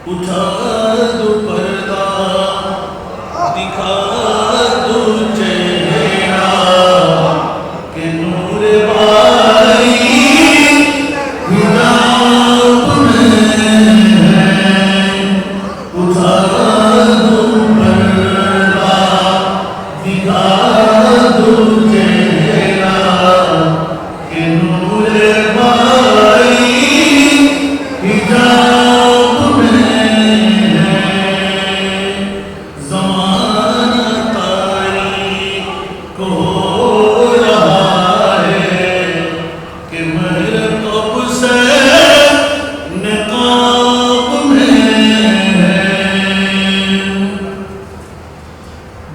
उठा दो पर्दा, दिखा दो चेहरा के नूर बारी हिजाब में है। उठा दो पर्दा, दिखा दो चेहरा के नूर बारी हिजाब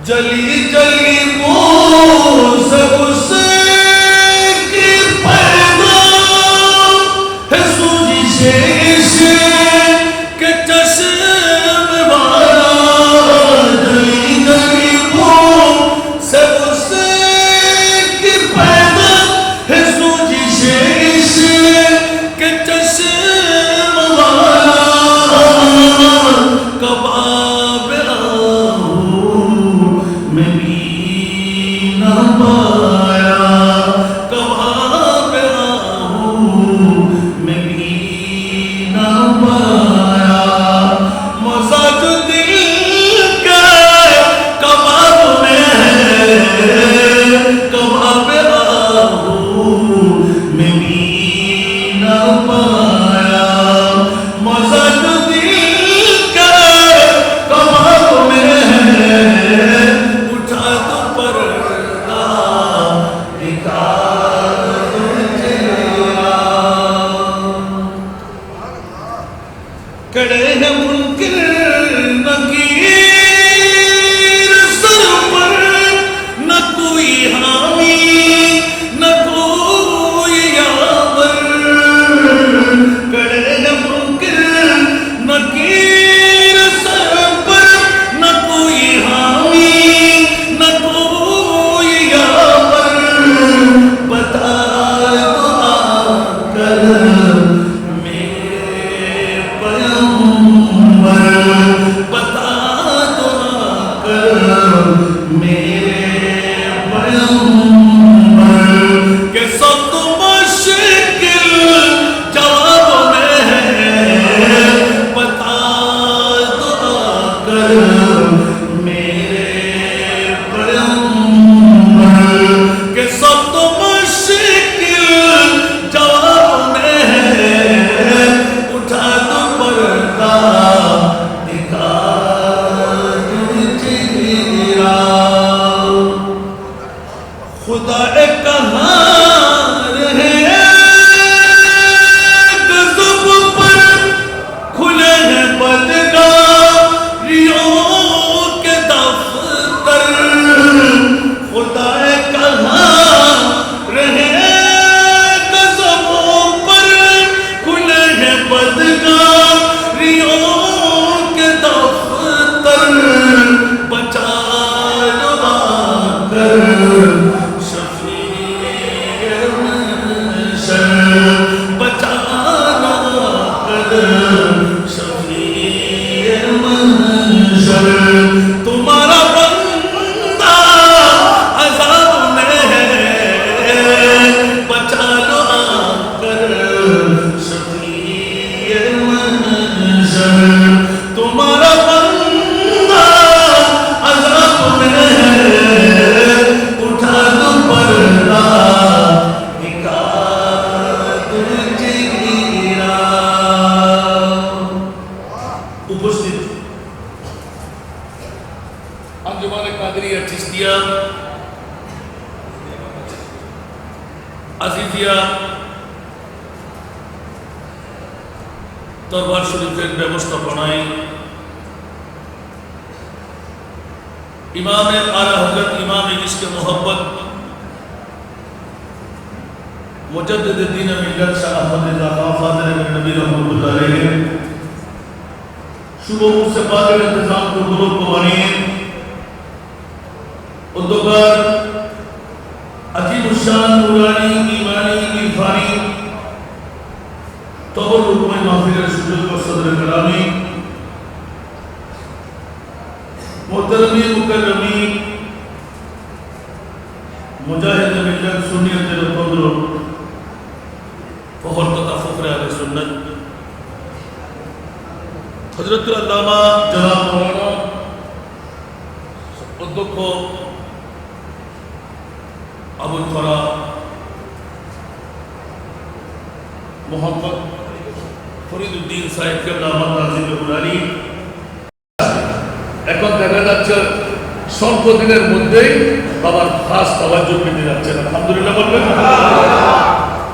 जली जली मोस उसकी पैगाम है सूजिश के चश्म वाला। जली जली मोस उसकी पैगाम है सूजिश के चश्म वाला। कबाब मैं भी न पाया, कबाब मैं भी न पाया। मज़ा जो दिल का कबाब में है, कबाब मैं भी न पाया। मज़ा जो दिल का कबाब में है। कड़े हैं मुनकिर नकीर सर पर, न कोई हामी न कोई यावर। कड़े हैं मुनकिर नकीर सर पर, न कोई हामी न कोई यावर। बता दो आकर बता दो आकर मेरे पैगंबर के सब मुश्किल जवाब में है। बता दो आकर मेरे पैगंबर के सब मुश्किल जवाब में है। उठा दो पर्दा, खुदा एक कहार है गज़ब पर, खुले हैं बदकारियों के दफ्तर। खुदा एक कहार है गज़ब पर, खुले हैं बदकारियों के दफ्तर। बचा लो आकर बचाना कर शफीए मंशर। तुम्हारा बंदा अज़ाब में है, बचा लो आकर शफीए मंशर। तुम्हारा बंदा अज़ाब में है। उठा दो पर्दा, उपस्थित अंजुमन कादरिया चिश्तिया আজিজিয়া দরবার শরীফের ব্যবস্থাপনায় ইমামে আলা হযরত ইমাম ইশকে মোহাম্মদ মুজাদ্দিদ দ্বীন মিল্লাত শাহ আহমদ রাজা ফাদলে নবী रहमतुल्लाह अलैहि शुभ से पाक इंतजाम को दुरुस्त को बनिए। उद्दोगर अजीब शान नूरानी ईमानी इरफानी तबरुक में महफिल सुजूद और सदर कलामी मोहतरमी मुकर्रमी मुजाहिद मिल्लत सुन्नियत कब्र फखर तथा फखर अहले सुन्नत हजरत अल्लामा जनाब मौलाना अध्यक्ष আবুল ফরা মোহাম্মদ ফরিদউদ্দিন সাহেবকে আমার নাজিরুল আলী এখন দেখা যাচ্ছে স্বল্প দিনের মধ্যেই বাবার খাস তাওয়াজ্জুহ পেতে যাচ্ছে আলহামদুলিল্লাহ বলবেন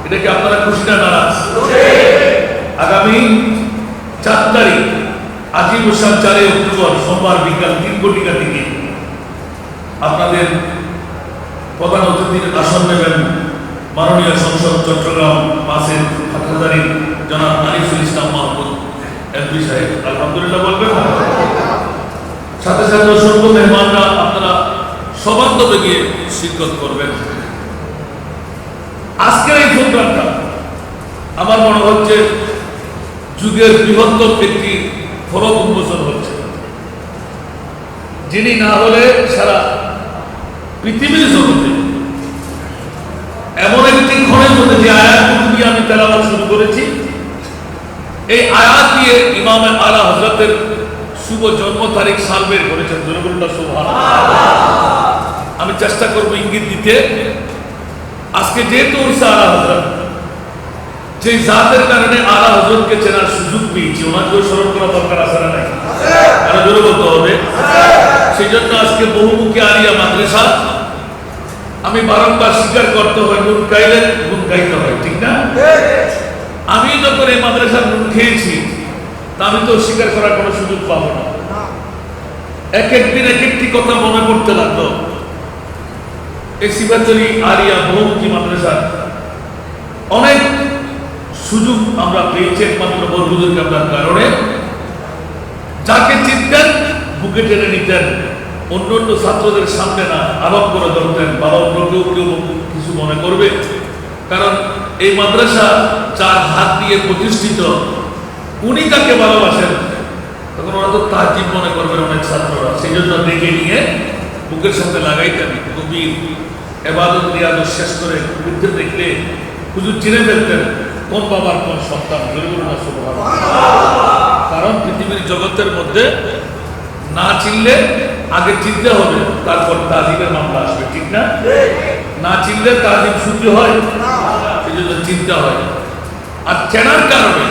এটা কি আপনারা খুশি না নারাজ আগামী 4 তারিখ আজিম শাহ 4 অক্টোবর সোমবার বিকাল 3 ঘটিকা থেকে আপনাদের প্রধান অতিথির আসন নেবেন মাননীয় সংসদ চট্টগ্রাম 5-এর খাতাদারি জনাব আরিফুল ইসলাম মাহমুদ এমপি সাহেব আলহামদুলিল্লাহ বলবেন সাথে সাথে সর্ব মেহমানরা আপনারা সবান্তরে গিয়ে শিরকত করবেন আজকের এই প্রোগ্রামটা আমার মনে হচ্ছে যুগের বৃহত্তম একটি ফলক উন্মোচন হচ্ছে যিনি না হলে সারা পৃথিবীর জগতে এমন একটি ক্ষণের মধ্যে যে আয়াতগুলো দিয়ে আমি তেলাওয়াত শুরু করেছি এই আয়াত দিয়ে ইমাম আলা হযরতের শুভ জন্ম তারিখ সাল বের করেছেন জনগণটা সুবহানাল্লাহ আমি চেষ্টা করব ইঙ্গিত দিতে আজকে যেহেতু ওরসা আলা হযরত যে জাতের কারণে আলা হযরতকে চেনার সুযোগ পেয়েছি ওনাকেও স্মরণ করা দরকার আছে না নাই আরো জোরে বলতে হবে সেই জন্য আজকে বহুমুখী আলিয়া মাদ্রাসা আমি বারংবার স্বীকার করতে হয় নুন গাইলে গুণ গাইতে হয় ঠিক না আমি যখন এই মাদ্রাসার নুন খেয়েছি তা আমি তো স্বীকার করার কোনো সুযোগ পাবো না এক একদিন এক একটি কথা মনে করতে লাগলো এই সিবাচরি আলিয়া বহুমুখী মাদ্রাসার অনেক সুযোগ আমরা পেয়েছি একমাত্র বরহুজুর কাবলার কারণে যাকে চিনতেন বুকে টেনে নিতেন অন্য অন্য ছাত্রদের সামনে না আলাপ করে ধরতেন বাবা অন্য কেউ কেউ কিছু মনে করবে কারণ এই মাদ্রাসা যার হাত দিয়ে প্রতিষ্ঠিত উনি তাকে ভালোবাসেন তখন ওরা তো তাজিব মনে করবেন অনেক ছাত্ররা সেই জন্য ডেকে নিয়ে বুকের সাথে লাগাইতেন কবির এবাদত রিয়াদত শেষ করে বুদ্ধে দেখলে হুজুর চিনে ফেলতেন কোন বাবার কোন সন্তান কারণ পৃথিবীর জগতের মধ্যে না চিনলে আগে চিনতে হবে তারপর তাজিমের মামলা আসবে ঠিক না না চিনলে তাজিম সূত্র হয় সেই জন্য চিনতে হয় আর চেনার কারণে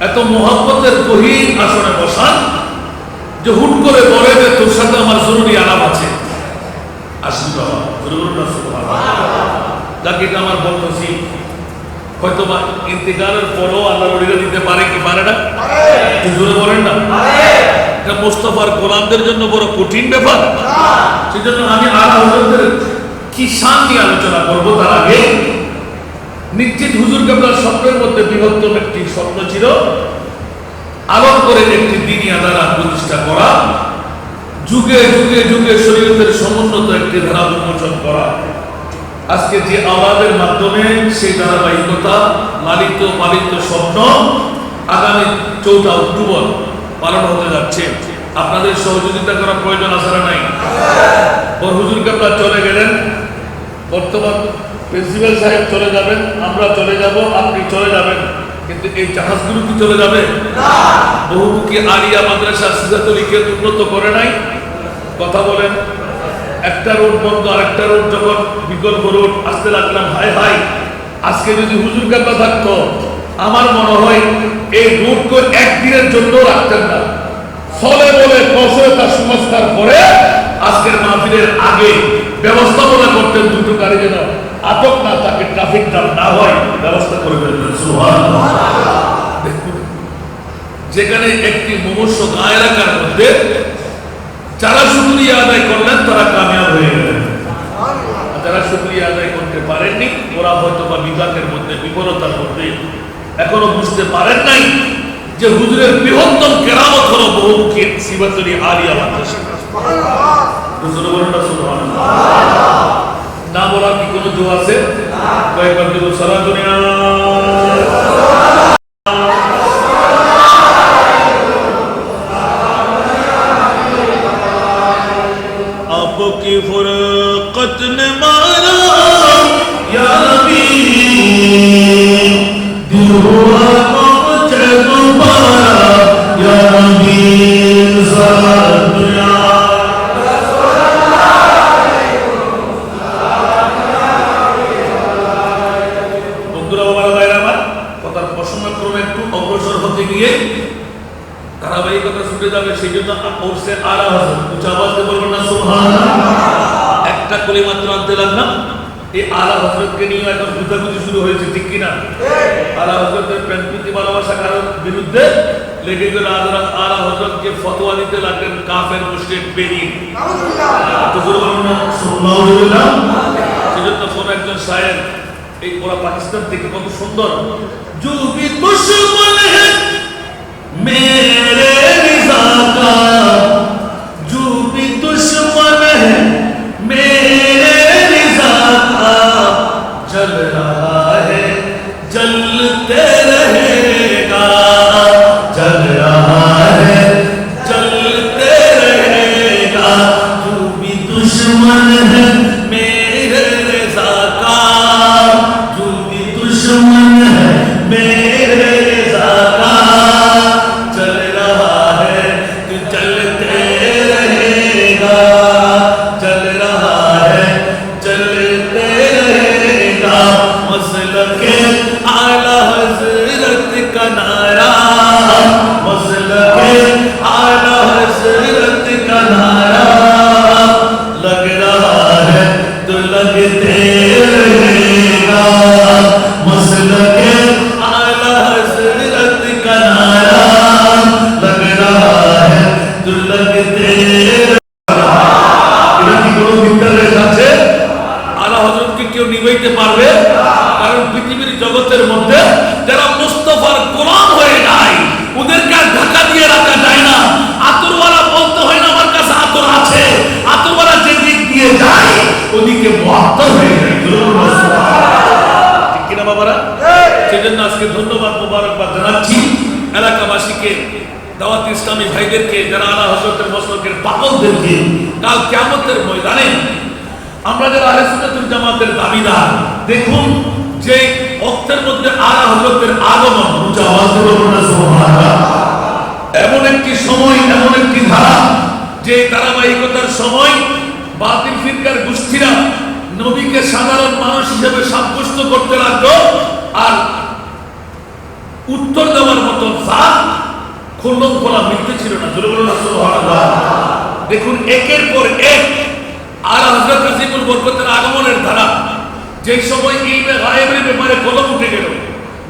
এত মোহাম্মতের গহীন আসনে বসান যে হুট করে বলে যে তোর সাথে আমার জরুরি আলাপ আছে আসবি বাবা যাকে এটা আমার বলতেছি হয়তো বা ইন্তেকালের পরও আল্লাহ রলিরা দিতে পারে কি পারে না জোরে বলেন না এটা মোস্তফার গোলামদের জন্য বড় কঠিন ব্যাপার সেই জন্য আমি আলা হযরতের কি শান নিয়ে আলোচনা করবো তার আগে নিশ্চিত হুজুর কাবলার স্বপ্নের মধ্যে বৃহত্তম একটি স্বপ্ন ছিল আলোক করে একটি দ্বীনি আদালত প্রতিষ্ঠা করা যুগে যুগে যুগে শরীয়তের সমুন্নত একটি ধারা উন্মোচন করা আজকে যে আওয়াজের মাধ্যমে সেই ধারাবাহিকতা লালিত পালিত স্বপ্ন আগামী 4 অক্টোবর পালন হতে যাচ্ছে আপনাদের সহযোগিতা করা প্রয়োজন আছে না নাই হুজুর কাবলা চলে গেলেন বর্তমান প্রিন্সিপাল সাহেব চলে যাবেন আমরা চলে যাব আপনি চলে যাবেন কিন্তু এই জাহাজগুলো কি চলে যাবে না বহুমুখী আলিয়া মাদ্রাসা সিজাতুলিকে উন্নত করে নাই কথা বলেন একটা রোড বন্ধ আরেকটা রোড যখন বিকল্প রোড আসতে লাগলাম হাই হাই আজকে যদি হুজুর কাবলা থাকতো আমার মনে হয় এই রোডকে একদিনের জন্য রাখতেন না ফলে বলে কসে তার সংস্কার করে আজকের মাহফিলের আগে ব্যবস্থাপনা করতেন দুটো গাড়ি যেন আটক না তাকে ট্রাফিক জ্যাম না হয় ব্যবস্থা করে ফেলতেন সুবহানাল্লাহ যেখানে একটি মুমূর্ষু এলাকার মধ্যে যারা শুকরিয়া আদায় করলেন তারা কামিয়াব হয়ে গেলেন যারা শুকরিয়া আদায় করতে পারেননি ওরা হয়তো বা বিভাগের মধ্যে বিপরতার মধ্যে এখনো বুঝতে পারেন নাই যে হুজুরের বৃহত্তম কেরামত হলো বহুমুখী সিবাতুলি আলিয়া মাদ্রাসা সুবহানাল্লাহ না বলার কি কোনো দোয়া আছে কয়েকবার দেব সালাতুনিয়া হতে গিয়ে ধারাবাহিকতা ছুটে যাবে, সেই জন্য ওরসে আলা হযরত উচ্চ আওয়াজে বলবেন না সুবহানাল্লাহ। একটা কলি মাত্র আনতে লাগলাম, এই আলা হযরতকে নিয়ে এখন যুদ্ধাযুদ্ধ শুরু হয়েছে, ঠিক কিনা? আলা হযরতের প্রেম প্রীতি ভালোবাসা কারোর বিরুদ্ধে লেগে গেল। আলা হযরতকে ফতোয়া দিতে লাগলেন কাফের মুশরিক বেঈন। তো বলুন না সুবহানাল্লাহ। সেজন্য কোন একজন শায়ের, এই ওরা পাকিস্তান থেকে কত সুন্দর, জু ভি দুশমন হ্যায় मेरे रिज़ा का, जो भी दुश्मन है मेरे रिज़ा का, जल रहा है जलते रहेगा, जल रहा है जलते रहेगा, जो भी दुश्मन है मेरे रिज़ा का, जो भी दुश्मन है मेरे रिज़ा का, ধন্যবাদ মোবারকবাদ জানাচ্ছি এলাকাবাসীকে, দাওয়াত ইসলামী ভাইদেরকে, যারা আলা হযরতের মসলকের পাগলদেরকে। কাল কিয়ামতের ময়দানে আমরা যারা আহলে সুন্নাত ওয়াল জামাতের দাবিদার, দেখুন যে ওয়াক্তের মধ্যে আলা হযরতের আগমন, উচ্চ আওয়াজে বলুন না সুবহানাল্লাহ। এমন একটি সময়, এমন একটি ধারা, যে ধারাবাহিকতার সময় বাতিল ফিরকার গোষ্ঠীরা নবীকে সাধারণ মানুষ হিসেবে সাব্যস্ত করতে লাগলো, আর উত্তর দেওয়ার মতো জাত খোলন খোলা মিলতে ছিল না। জোরে বলুন সুবহানাল্লাহ। দেখুন একের পর এক আলা হযরত রাসূল বরকতের আগমনের ধারা, যে সময় ইলমে গায়েবের ব্যাপারে কলম উঠে গেল,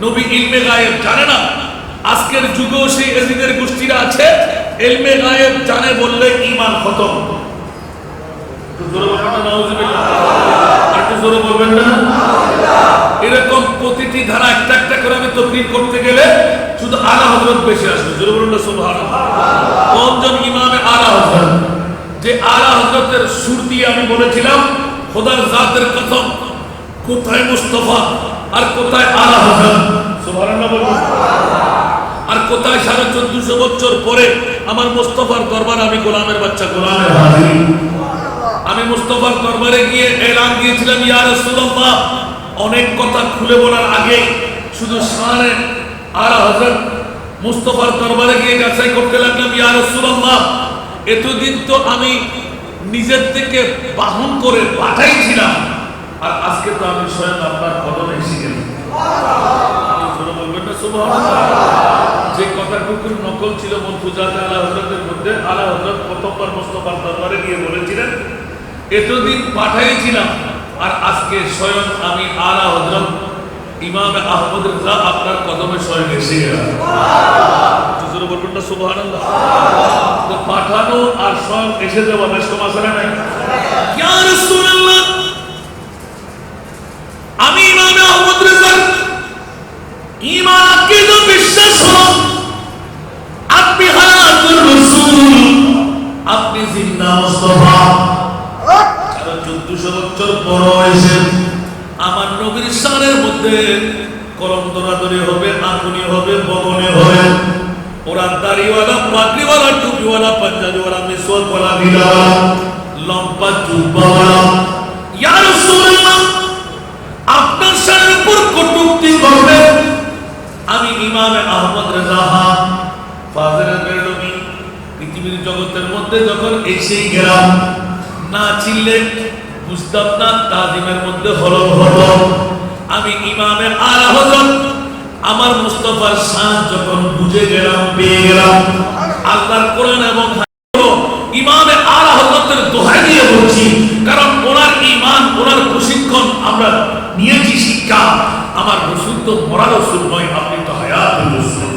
নবী ইলমে গায়েব জানে না। আজকের যুগেও সেই এজিদের গোষ্ঠীরা আছে, ইলমে গায়েব জানে বললে ঈমান খতম। তো জোরে বলবেন না নাউযুবিল্লাহ, একটু জোরে বলবেন না। এরকম প্রতিটি ধারা একটা একটা করে আমি তকরীর করতে গেলে শুধু আলা হযরত বেশি আসবে। জোরে বলুন না সুবহানাল্লাহ। কোনজন ইমামে আলা হযরত, যে আলা হযরতের সুর দিয়ে আমি বলেছিলাম খোদার জাতের কসম, কোথায় মুস্তাফা আর কোথায় আলা হযরত, সুবহানাল্লাহ বলুন। আর কোথায় 1450 বছর পরে আমার মুস্তাফার দরবারে আমি গোলামের বাচ্চা, গোলামের হাজির। আমি মুস্তাফার দরবারে গিয়ে এলান দিয়েছিলাম, ইয়া রাসূলুল্লাহ। অনেক কথা খুলে বলার আগে শুধু শানে আলা হযরত মুস্তাফার দরবারে গিয়ে যাচাই করতে লাগলাম, ইয়া রাসূলুল্লাহ, এতদিন তো আমি নিজের থেকে বাহন করে পাঠাইছিলাম, আর আজকে তো আমি স্বয়ং আপনার কদমে এসে গেলাম। বলবেন না সুবহানাল্লাহ। যে কথাটুকুর নকল ছিল মুনফুজাত আলা হযরতের মধ্যে, আলা হযরত প্রথমবার মুস্তাফার দরবারে গিয়ে বলেছিলেন এতদিন পাঠাইছিলাম, আর আজকে স্বয়ং আমি আলা হযরত ইমাম আহমদ রিজা আপনার কদমে স্বয়ং এসে গেলাম। জোরে বলবেন না সুবহানাল্লাহ। তো পাঠানো আর স্বয়ং এসে যাওয়া বেশ কম আসলে নাই। ইয়া রাসূলুল্লাহ, আমি ইমাম আহমদ রিজার ঈমান আকীদা বিশ্বাস হলো আপনি হায়াতুর রাসূল, আপনি জিন্দা মুস্তাফা। 1400 বছর পর এসে আমার নবীর শানের মধ্যে কলম দরাদরি হবে, আগুনি হবে, বগনে হবে। ওরা দাড়িওয়ালা, পাগড়িওয়ালা, টুপিওয়ালা, পাঞ্জাবিওয়ালা, মিসওয়াকওয়ালা, নীলাওয়ালা, লম্বা জুব্বাওয়ালা। ইয়া রাসূলুল্লাহ, আপনার শানের উপর কটূক্তি করবে। আমি ইমাম আহমদ রেজা ফাজিলের বেরলভী পৃথিবীর জগতের মধ্যে যখন এসেই গেলাম, না চিনলে বুঝতাম না, তাজিমের মধ্যে হলো হলো। আমি ইমামে আলা হযরত আমার মুস্তাফার শান যখন বুঝে গেলাম, পেয়ে গেলাম, আল্লাহর কোরআন এবং ইমামে আলা হযরতের দোহাই দিয়ে বলছি, কারণ ওনার ঈমান, ওনার প্রশিক্ষণ আমরা নিয়েছি শিক্ষা। আমার রাসূল তো মরা রাসূল নয়, আপনি তো হায়াতুল রাসূল,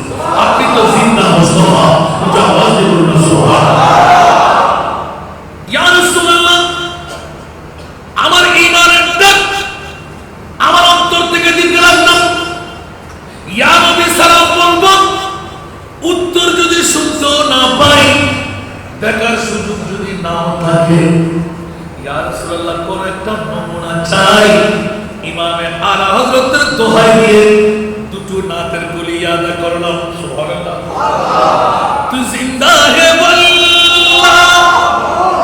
আপনি তো জিন্দা মুস্তাফা। এটা আওয়াজ দিয়ে বলুন সুবহানাল্লাহ। ইয়া রাসূলুল্লাহ, আমার ঈমানের ডাক আমার অন্তর থেকে দিতে লাগলাম, ইয়া নবী সালাম বলবো, উত্তর যদি শুনতে না পাই, দেখার সুযোগ যদি নাও থাকে, ইয়া রাসূলুল্লাহ কোন একটা নমুনা চাই। ইমামে আলা হযরতের দোহাই দিয়ে দুটো নাতের কলি আদা করলাম, সুবহানাল্লাহ। তু জিন্দা হে আল্লাহ,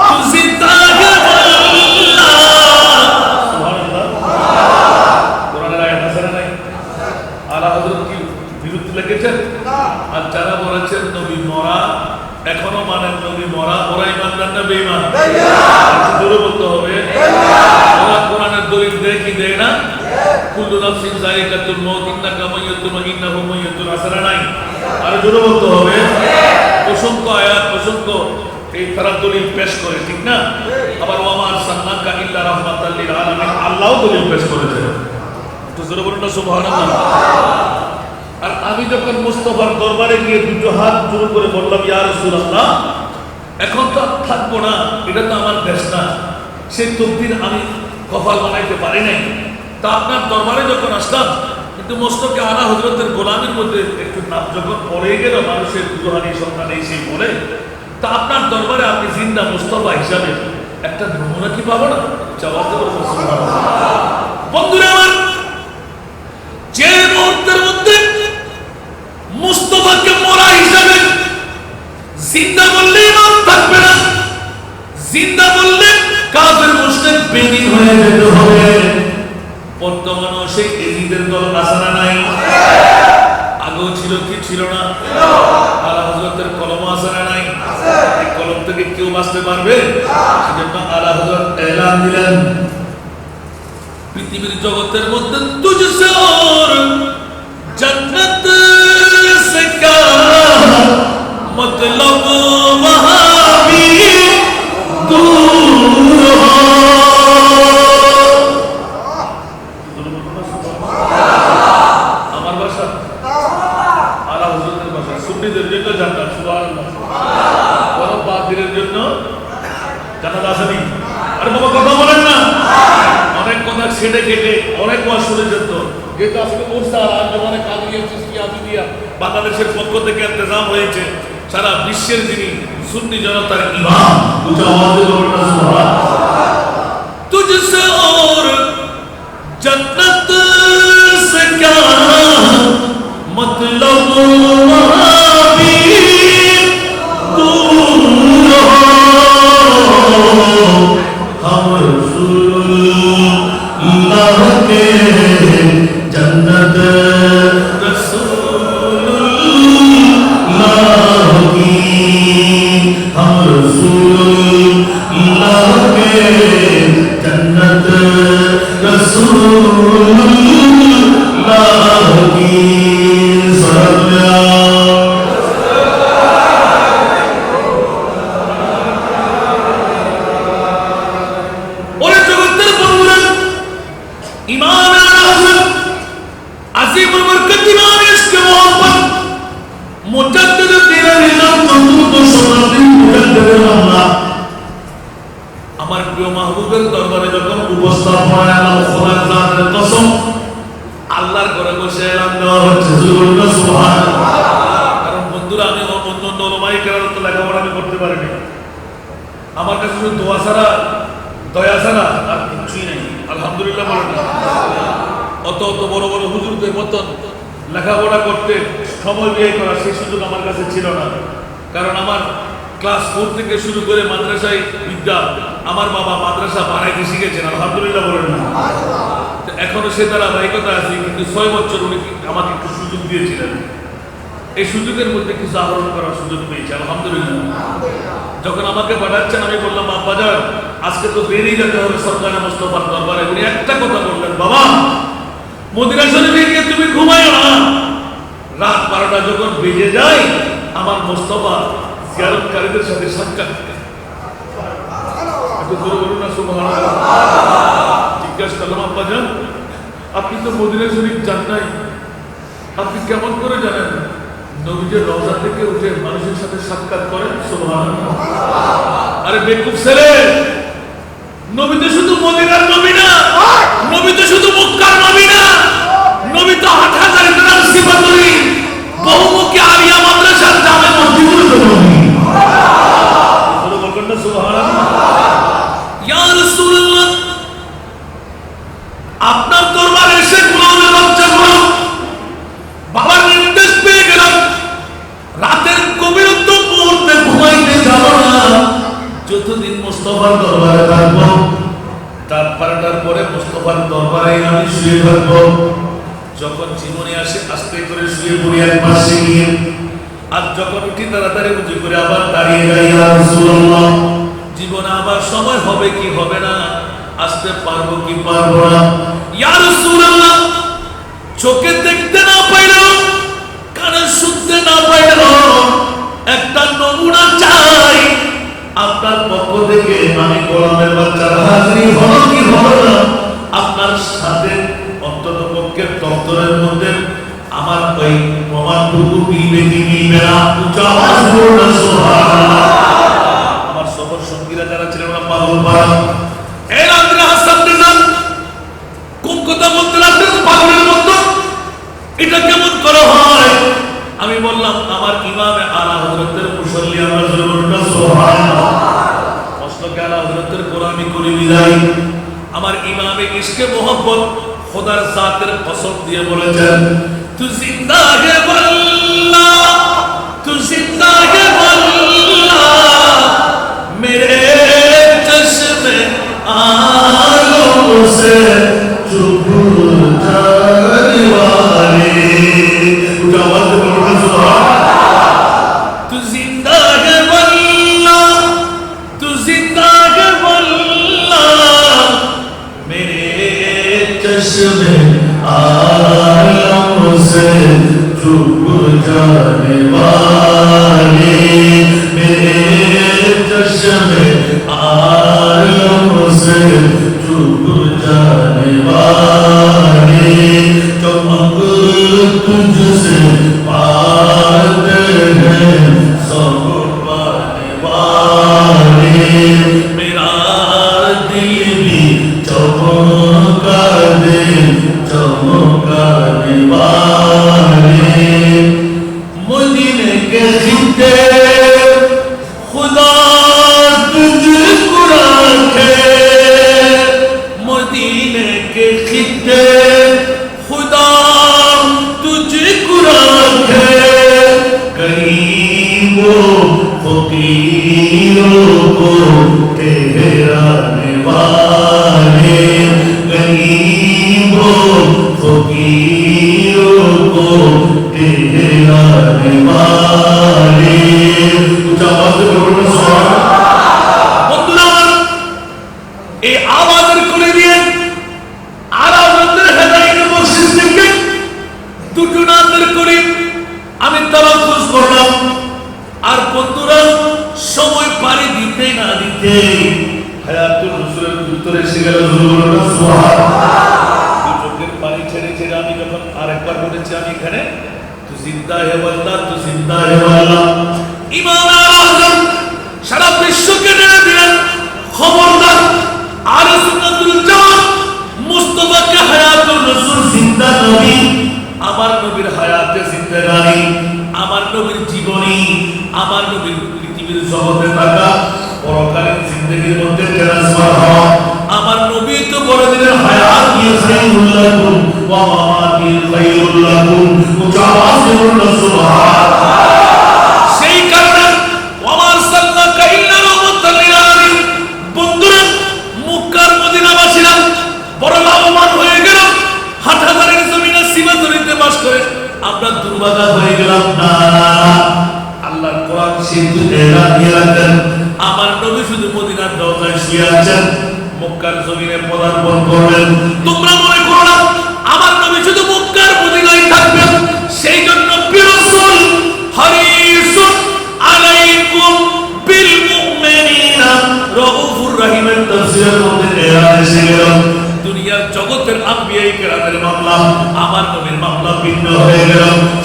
তু জিন্দা হে আল্লাহ, সুবহানাল্লাহ। কোরআনের আয়াত আছে না নাই? আলা হযরত কি বিরুদ্ধে লেগেছেন? আর যারা বলেছেন নবী মরা, এখনো মানেন নবী মরা, ওরা ইমানদার না বেঈমান? জোরে বলতে হবে। ওরা কোরআনের দলিল দেয় কি দেয় না? কুল্লু নাফসিন যায়িকাতুল মাউত, ইন্নাকা মাইয়্যিতুন ওয়া ইন্নাহুম মাইয়্যিতুন, আসরা নাই? আর জোরে বলতে হবে। অসংখ্য আয়াত, অসংখ্য এই তারা দলিল পেশ করে, ঠিক না? আবার ওয়া মা আরসালনাকা ইল্লা রাহমাতাল লিল আলামিন, আল্লাহও দলিল পেশ করেছে। তো জোরে বলুন না সুবহানাল্লাহ। আর আমি যখন মুস্তাফার দরবারে গিয়ে দুটো হাত জোর করে বললাম, ইয়া রাসূলুল্লাহ, এখন তো থাকবো না, এটা তো আমার দেশ না, সেই তকদির আমি কপাল বানাইতে পারি নাই। তা আপনার দরবারে যখন আসলাম, কিন্তু মস্তকে আলা হযরতের গোলামের মধ্যে একটু নাম যখন পড়ে গেল, মানুষের দুহানি সন্তান এই সেই বলে, তা আপনার দরবারে আপনি জিন্দা মুস্তাফা হিসাবে একটা নমুনা কি পাবো না? জবাব দেবো সুবহানাল্লাহ। বন্ধুরা আমার, যে মুহূর্তের মধ্যে মুস্তাফাকে মরা হিসাবে জিন্দা বললে ইমান থাকবে না, জিন্দা বললে কাফের মুশরিক বেঈমান হয়ে যেতে হবে। বর্তমানে সেই এজিদের দল আসনা নাই, আগেও ছিল কি ছিল না? আলা হযরতের কলম আসনা নাই, এই কলম থেকে কেউ বাঁচতে পারবে? সেজন্য আলা হযরত এলান দিলেন, পৃথিবীর জগতের মধ্যে তুঝসে और जन्नत से क्या मतलब वहां भी दूर हो। আমার ভাষা আলা হুজুরের ভাষা, সুন্নিদের জন্য জান্নাত, সুবহানাল্লাহ। বড় বাতিলের জন্য জান্নাত আসেনি। আরে বাবা কথা বলেন না, অনেক কথা ছেড়ে কেটে অনেক ওয়াজ শুনেছেন তো, যেহেতু আজকে মোর্চা আর আঞ্জুমানে কাদিরিয়া চিশতিয়া আমিদিয়া বাংলাদেশের পক্ষ থেকে ইন্তজাম হয়েছে, সারা বিশ্বের যিনি সুন্নি জনতার ইমাম, উচ্চ আওয়াজে বলুন না সুবহানাল্লাহ। তুঝসে और जन्नत से क्या मतलब वहां भी दूर हो, हम रसूलुल्लाह के जन्नत रसूलुल्लाह की, हम रसूलुल्लाह के जन्नत रसूलुल्लाह की। আমার প্রিয় মাহবুবের দরবারে যখন উপস্থাপনা কসম, আল্লাহর ঘরে বসে এলাম দেওয়া হচ্ছে, সুবহানাল্লাহ। কারণ বন্ধুরা, আমি অন্য ওলামায়ে কেরামের তো লেখাপড়া আমি করতে পারিনি, আমার কাছে শুধু দোয়া ছাড়া, দয়া ছাড়া আর কিছুই নেই। আলহামদুলিল্লাহ বলেন না। অত অত বড় বড় হুজুরদের মতন লেখাপড়া করতে সময় ব্যয় করা সেই সুযোগ আমার কাছে ছিল না। কারণ আমার ক্লাস 4 থেকে শুরু করে মাদ্রাসায় বিদ্যা, আমার বাবা মাদ্রাসা বানাইতে শিখেছেন, আলহামদুলিল্লাহ বলেন না। এখনো সে ধারাবাহিকতা আছে, কিন্তু 6 বছর উনি আমাকে একটু সুযোগ দিয়েছিলেন। এই সুযোগের মধ্যে কিছু আহরণ করার সুযোগ পেয়েছি, আলহামদুলিল্লাহ। যখন আমাকে পাঠাচ্ছেন, আমি বললাম, আব্বাজান আজকে তো বেরিয়ে যেতে হবে সরকারে মুস্তাফার দরবারে। উনি একটা কথা বললেন, বাবা মদিনা শরীফে গিয়ে তুমি ঘুমাইও না, রাত 12টা যখন বেজে যায় আমার মোস্তফা জিয়ারতকারীদের সাথে সাক্ষাৎ করে। একটু জোরে বলুন না সুবহানাল্লাহ। জিজ্ঞাসা করলাম, আব্বা জান আপনি তো মদিনা শরীফ যান নাই, আপনি কেমন করে জানেন নবীজের রওজা থেকে উঠে মানুষের সাথে সাক্ষাৎ করেন? সুবহানাল্লাহ। আরে বেকুব ছেলে, নবী তো শুধু মদিনার নবী না, নবী তো শুধু মক্কার নবী না, নবী তো হাটহাজারী গ্রাম সিফাতুরি বহুমুখী আলিয়া মাদ্রাসার জামে মসজিদের নবী। বলো বলবেন না সুবহানাল্লাহ। ইয়া রাসূলুল্লাহ, আপনার দরবারে এসে গোলামের বাচ্চাগুলো বাবার নির্দেশ পেয়ে গেলাম, রাতের গভীরত্ব মুহূর্তে ঘুমাইতে যাব না, যতদিন মুস্তাফার দরবারে থাকবো, রাত 12টার পরে মুস্তাফার দরবারে আমি শুয়ে থাকবো। যখন জীবনে আসে আস্তে করে শুয়ে পড়ি এক পাশে গিয়ে, আর যখন উঠি তাড়াতাড়ি উঠে করে আবার দাঁড়িয়ে যাই। ইয়া রাসূলুল্লাহ, জীবনে আবার সময় হবে কি হবে না, আসতে পারবো কি পারবো না। ইয়া রাসূলুল্লাহ, চোখে দেখতে না পাইলেও কানে শুনতে না পাইলেও একটা নমুনা চাই আপনার পক্ষ থেকে। আমি গোলামের বাচ্চার হাজিরি হলো কি হলো না, আপনার সাথে অন্তত পক্ষের দপ্তরের মধ্যে আমার ওই প্রমাণটুকু মিলবে কি মিলবে না? উচ্চ আওয়াজ বলুন না সুবহানাল্লাহ। আমার সফর সঙ্গীরা যারা ছিলেন ওরা পাগল পাড়া, এই রাত্রে হাসান দিলাম কোন কথা বলতে লাগলেন পাগলের মতো, এটা কেমন করে হয়? আমি বললাম আমার ইমামে আলা হযরতের মুসল্লি আমার জন্য সুবহানাল্লাহ। মসলকে আলা হযরতের গোলামি করি বিদায়, আমার ইমামে ইশকে মোহব্বত খোদার জাতের কসম দিয়ে বলেছেন, তু জিন্দা হে আল্লাহ, তু জিন্দা হে আল্লাহ, মেরে চশমে आलों से चुप जाने वाले, तू जिंदा है वल्लाह, तू जिंदा है वल्लाह, मेरे चश्मे आलों से चुप जाने वाले, मेरे चश्मे आलों से चुप जाने वाले, चमक तुझसे पाते हैं सब पाने वाले, मेरा दिल भी चमका दे चमकाने वाले, मदीने के खित्ते खुदा तुझको रखे, मदीने के खित्ते खुदा तुझको रखे, गरीबों फकीरों को ठहराने वाले, गरीबों फकीरों को ठहराने वाले। এই আওয়াজের করে দিয়ে আলা হযরতের হেদায়েতের বকশিশ থেকে দুটো নামের করে আমি তাওয়াক্কুল করলাম। আর বন্ধুরা, সময় পারি দিতে না দিতে হায়াতুর রাসূলের ভিতরে এসে গেল সুবহানাল্লাহ। চোখের পানি ছেড়ে ছেড়ে আমি যখন আরেকবার বলেছি আমি এখানে তু জিন্দা হে আল্লাহ, তু জিন্দা হে আল্লাহ, ইমাম আযম সারা বিশ্বকে জেনে দিলেন, খবরদার আর সুন্নাতুল জামাত মুস্তাফাকে হায়াতুর রাসূল জিন্দা নবী, আমার নবীর হায়াতে জিন্দেগানি, আমার নবীর জীবনী, আমার নবীর পৃথিবীর জগতে থাকা পরকালীন জিন্দেগীর মধ্যে ট্রান্সফার হওয়া। আমার নবী তো বলে দিলেন হায়াত কি খায়রুল লাকুম ওয়া মামাতি খায়রুল লাকুম, মুজাওয়াজিরুল সুবহানাল্লাহ। সেই কারণে ওয়ামার সাল্লাকা ইল্লা রাহমাতাল লিল আলামিন। বন্ধুরা, মক্কার মদিনাবাসীরা বড় লাভবান হয়ে গেল, হাটহাজারীর জমিনে সীমান্তরিতে বাস করে আমরা দুর্ভাগা হয়ে গেলাম না। আল্লাহর কোরআন সিদ্ধ এলান দিয়ে রাখেন, আমার নবী শুধু মদিনার দরজায় শুয়ে আছেন, মক্কার জমিনে পদার্পণ করবেন। তোমরা মনে করো না আমার নবী শুধু মক্কার মদিনায় থাকবেন, সেই জন্য এসে গেল। দুনিয়ার জগতের আম্বিয়ায়ে কেরামের মামলা আমার নবীর মামলা ভিন্ন হয়ে গেল।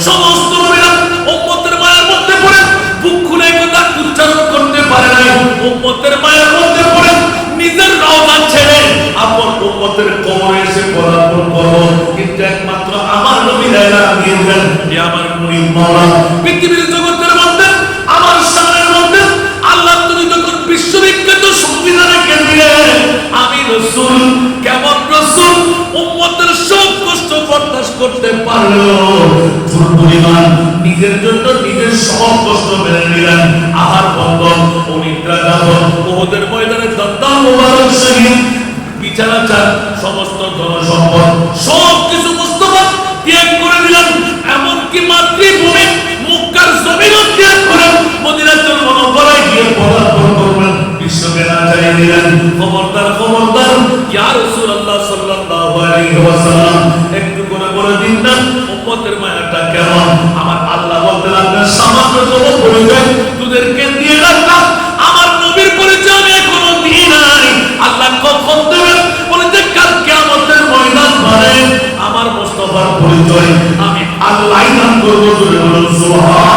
সমস্ত নবীরা উম্মতের মায়ের মধ্যে পড়ে বুক খুলে কথা উচ্চারণ করতে পারে নাই। উম্মতের মায়ের মধ্যে পড়ে নিজের রওজা ছেড়ে আপন উম্মতের কবরে এসে পদার্পণ করব, কিন্তু একমাত্র আমার নবী এলান দিয়েছেন যে আমার মুরিদ মাওলা পৃথিবীর জগতের মধ্যে আমার সামনের মধ্যে আল্লাহ তুমি যখন বিশ্ববিখ্যাত সংবিধানকে দিলে আমি রাসূল কেমন রাসূল উম্মতের সব কষ্ট বরদাস্ত করতে পারলো, পরিমাণ নিজের জন্য নিজের সব কষ্ট মেনে নিলেন। আহার বন্ধ অনিদ্রা যাপন ওদের ময়দানে দন্তাল মোবারক শহীদ বিছানা চান সমস্ত ধন সম্পদ সব কিছু মুস্তফা ত্যাগ করে দিলেন। এমনকি মাতৃভূমি মক্কার জমিন ত্যাগ করে মদিনাতুল মুনাওয়ারায় গিয়ে পদার্পণ করবেন, বিশ্বকে না চালিয়ে দিলেন। খবরদার খবরদার ইয়া রাসূলুল্লাহ সাল্লাল্লাহু আলাইহি ওয়াসাল্লাম একটু করে বলে দিন না উম্মতের মায়াটা কেমন। আমার আল্লাহ বলতে লাগলেন সামান্য কোনো পরিচয় তোদেরকে দিয়ে রাখলাম, আমার নবীর পরিচয় আমি এখনো দিই নাই। আল্লাহ কখন দেবেন বলে যে কাল কিয়ামতের ময়দান মানে আমার মুস্তাফার পরিচয় আমি আল্লাহই দান করব। জোরে বলুন সুবহানাল্লাহ।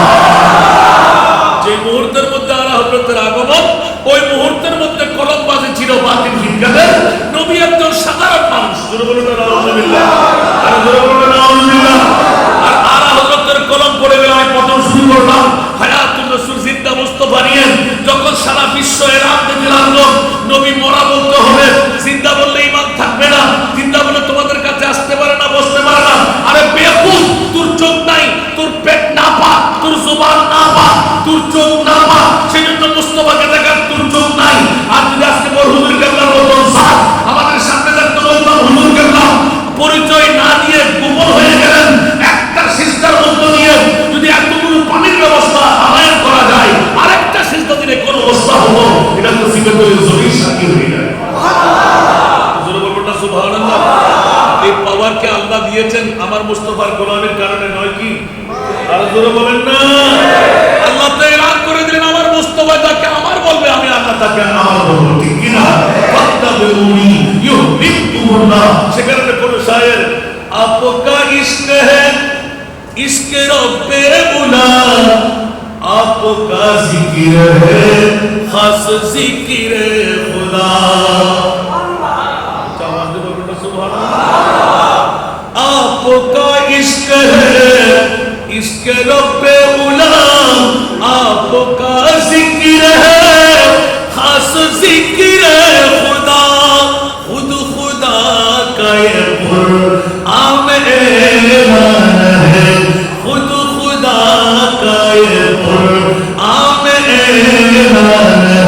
যে মুহূর্তের মধ্যে আল্লাহ হযরতের আগমন ওই মুহূর্তের মধ্যে কলম বাজে ছিল বাতিল জিনকাদের। নবী একজন সাধারণ মানুষ। জোরে বলুন আলহামদুলিল্লাহ। আর জোরে বলুন আলহামদুলিল্লাহ। আর আল্লাহ হযরতের কলম পড়ে গেল। আমি প্রথম শুরু করলাম হায়াতুর রাসূল জিন্দা মুস্তাফা নিয়ে। যখন সারা বিশ্ব এলান দিতে লাগলো নবী মরা বলতে হবে, জিন্দা বললে ঈমান থাকবে না, জিন্দা বলে তোমাদের কাছে আসতে পারে না, বসতে পারে না। আরে বেকুফ, তোর চোখ নাই, তোর পেট না পা, তোর জবান না পা, তোর চোখ না পা, সেজন্য মুস্তাফাকে দেখার তোর চোখ নাই। আর যদি আজকে বল হুজুর কেবলা বলতো স্যার আমাদের সামনে থাকতো বলতাম হুজুর কেবলা পরিচয় না দিয়ে গোপন হয়ে গেলেন। একটা সিস্টার মধ্য নিয়ে যদি এতগুলো পানির ব্যবস্থা আনায়ন করা যায় আরেকটা সিস্টার দিলে কোন অবস্থা হলো এটা তো সিগনেচার জমি সাক্ষী হয়ে যায়। জোরে বলুন না সুবহানাল্লাহ। এই পাওয়ারকে আল্লাহ দিয়েছেন আমার মুস্তাফার গোলামের কারণে নয় কি? আর জোরে বলেন না। আল্লাহ তো এলান করে দিলেন আমার মুস্তাফা যাকে আমার বলবে আমি আল্লাহ তাকে আমার বলবো, ঠিক কি না? ফাত্তাবিউনি ইউহিব্বুকুমুল্লাহ। সেখানে কোন শায়ের আপকা ইশক है इश्क रब्बे बुला आपका जिक्र है खास जिक्र खुदा। आपका इश्क है इश्क रब्बे बुला आपका जिक्र है खास जिक्र खुदा। खुद खुदा का ये कुरान है, खुद खुदा का ये कुरान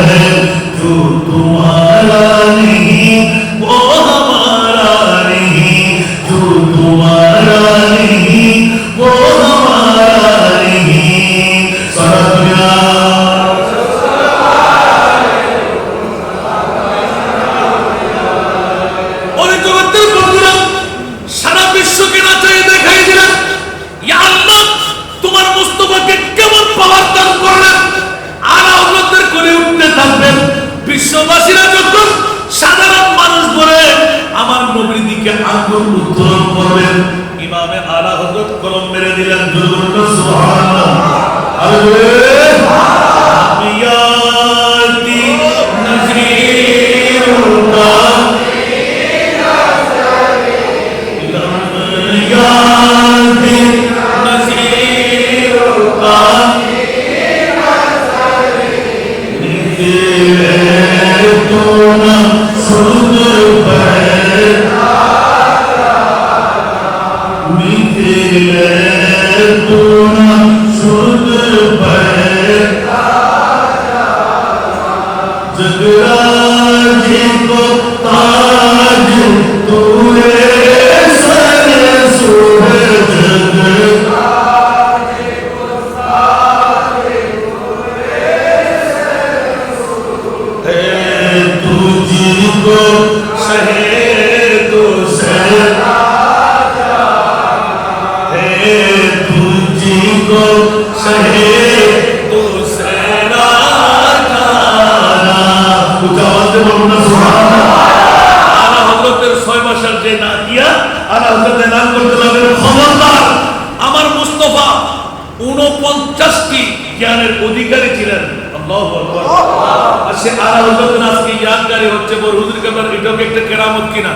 है, जो तुम्हारा नहीं वो हमारा नहीं, जो तुम्हारा नहीं वो हमारा नहीं। দানের অধিকারী ছিলেন। আল্লাহু আকবার। আর সে আলা হযরত আজকে ইয়াদগারি হচ্ছে বড় হুজুর কেবলার এটাও কি একটা কেরামত কিনা?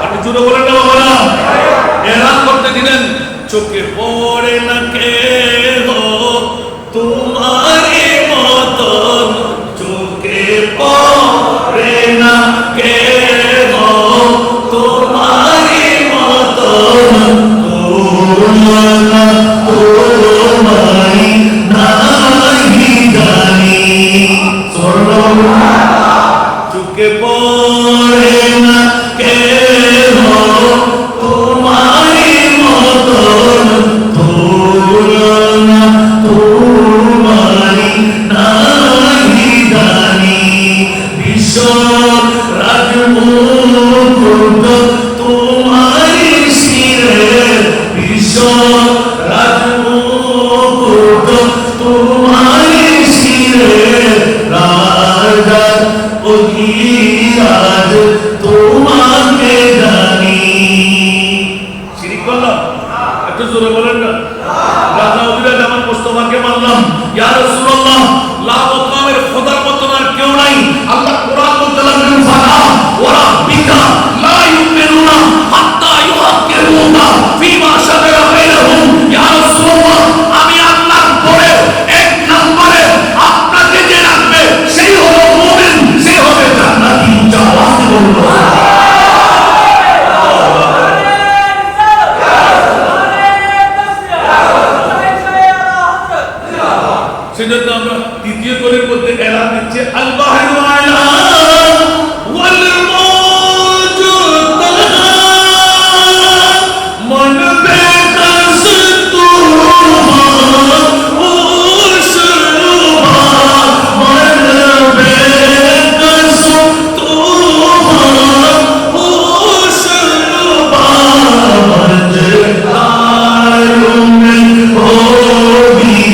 আপনি জুড়ে বলেন না বাবারা। এলান করতে দিলেন চোখে পড়ে না কে হো তোমারই মতন, চোখে পড়ে না কে হো তোমারই মতন, তোমায় নাহি জানি। চোখে পড়ে না কে হো তোমারই মতন, তুলনা তোমারই নাহি জানি। বিশ্ব রাজমুকুট তোমারই শিরে, বিশ্ব রাজমুকুট তোমারই শিরে, রাজা অধিরাজ তোমাকে জানি। শিরিক করলাম? একটু জোরে বলেন না। রাজা অধিরাজ আমার মুস্তাফাকে মানলাম। ইয়া রাসূলুল্লাহ, লা মাকামের খোদার মতন আর কেউ নাই। আল্লাহ কোরআন বলতে লাগলেন ফালা ওয়া রাব্বিকা লা ইউমিনুনা হাত্তা ইউহাক্কিমুনা ফিমা শাজারা বাইনাহুম। ইয়া রাসূলুল্লাহ, আমি আল্লাহর পরে এক নম্বরে আপনাকে যে রাখবে সেই হলো মুমিন, সেই হবে জান্নাতি। আওয়াজ বলুন সেজন্য আমরা দ্বিতীয় কলের মধ্যে এলান দিচ্ছে আল বাহরু আলা ওয়াল মাওজুদ মন বেকস তুমা উশরুবা, মন বেকস তুমা উশরুবা, মজদারুন হোগি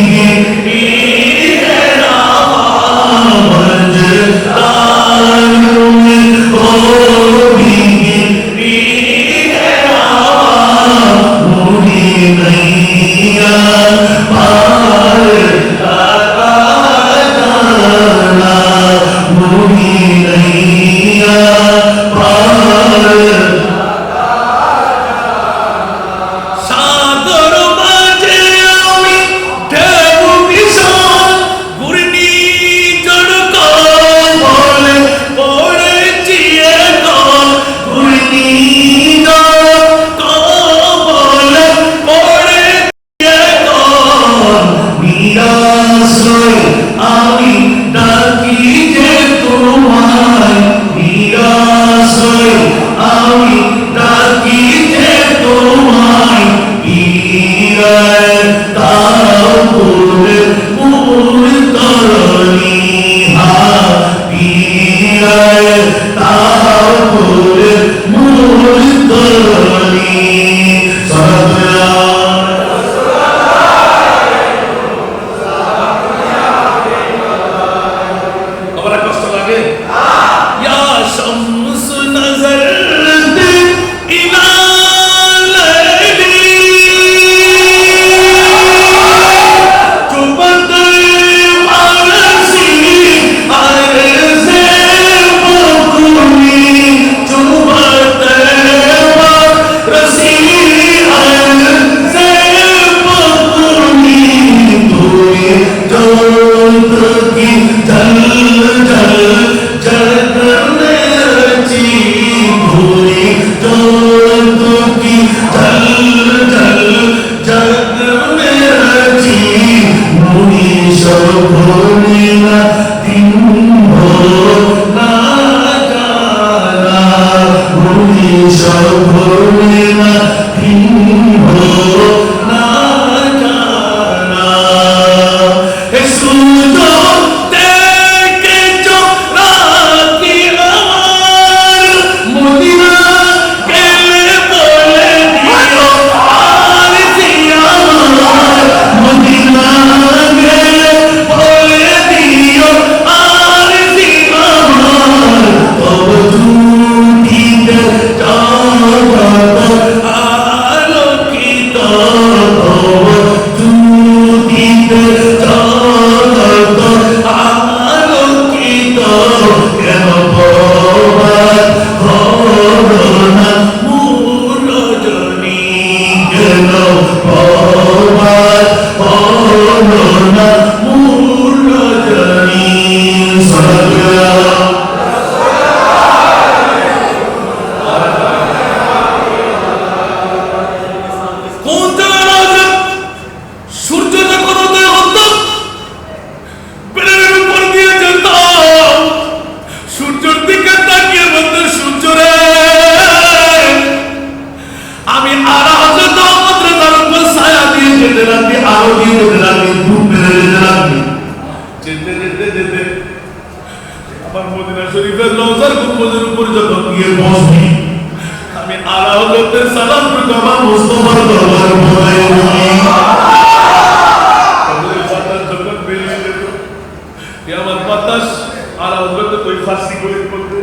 যেতে যেতে যেতে আমার মদিনা শরীফের রওজার গম্বুজের উপর যখন গিয়ে বসি, আমি আলা হযরতের সালাম টুকু আমার মুস্তাফার দরবারে পৌঁছাই দিই। কবরের বাতাস যখন বেরিয়ে যেত, আমার বাতাস আলা হযরত কই ফার্সি গলির মধ্যে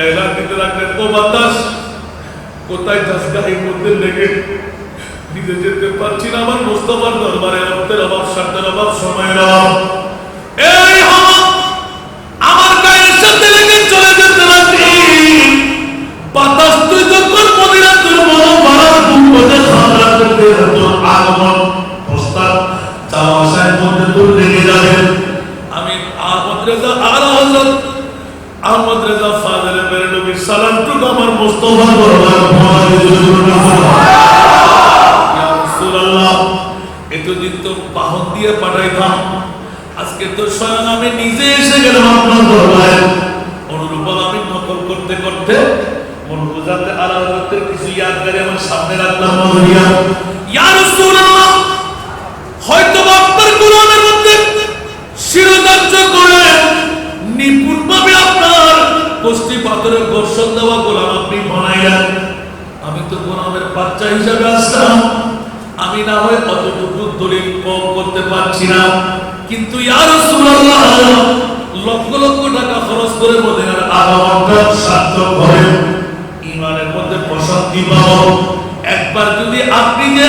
এলান দিতে লাগলেন, ও বাতাস কোথায় যাস গায়ের মধ্যে লেগে নিজে যেতে পারছি না, আমার মুস্তাফার দরবারে রক্তের অভাব, স্বার্থের অভাব, সময়ের অভাব। এই হাওয়া আমার গায়ের সাথে লেগে চলে যেতে লাগলি। বাতাস তুই যখন মদিনা তোর বড় বাড়ার গুম্বদে হামলা করতে তোর আগমন প্রস্তাব চাওয়া আসার মধ্যে তোর লেগে যাবে। আমি আহমদ রেজা আলা হযরত আহমদ রেজা ফাজলে বেরলভীর সালামটুকু আমার মুস্তাফার দরবারে পৌঁছে দিই। এতদিন তো বাহন দিয়ে পাঠাইতাম, আজকে তো স্বয়ং আমি নিজে এসে গেলাম আপনার দরবারে। অনুরূপ আমি নকল করতে করতে মন বোঝাতে আলা হযরতের কিছু ইয়াদগারি আমার সামনে রাখলাম। ইয়া রাসূলুল্লাহ, হয়তো আপনার কোরআনের মধ্যে শিরোধার্য করে নিপুণভাবে আপনার কষ্টি পাথরের ঘর্ষণ দেওয়া গোলাম আপনি বানাইলেন। আমি তো গোলামের বাচ্চা হিসাবে আসলাম, আমি না হয় অতটুকু দলিল কম করতে পারছি না, কিন্তু ইয়া রাসূলুল্লাহ লক্ষ লক্ষ টাকা খরচ করে মদিনার আগমনটা সার্থক করে ঈমানের মধ্যে প্রশান্তি পাবো। একবার যদি আপনি যে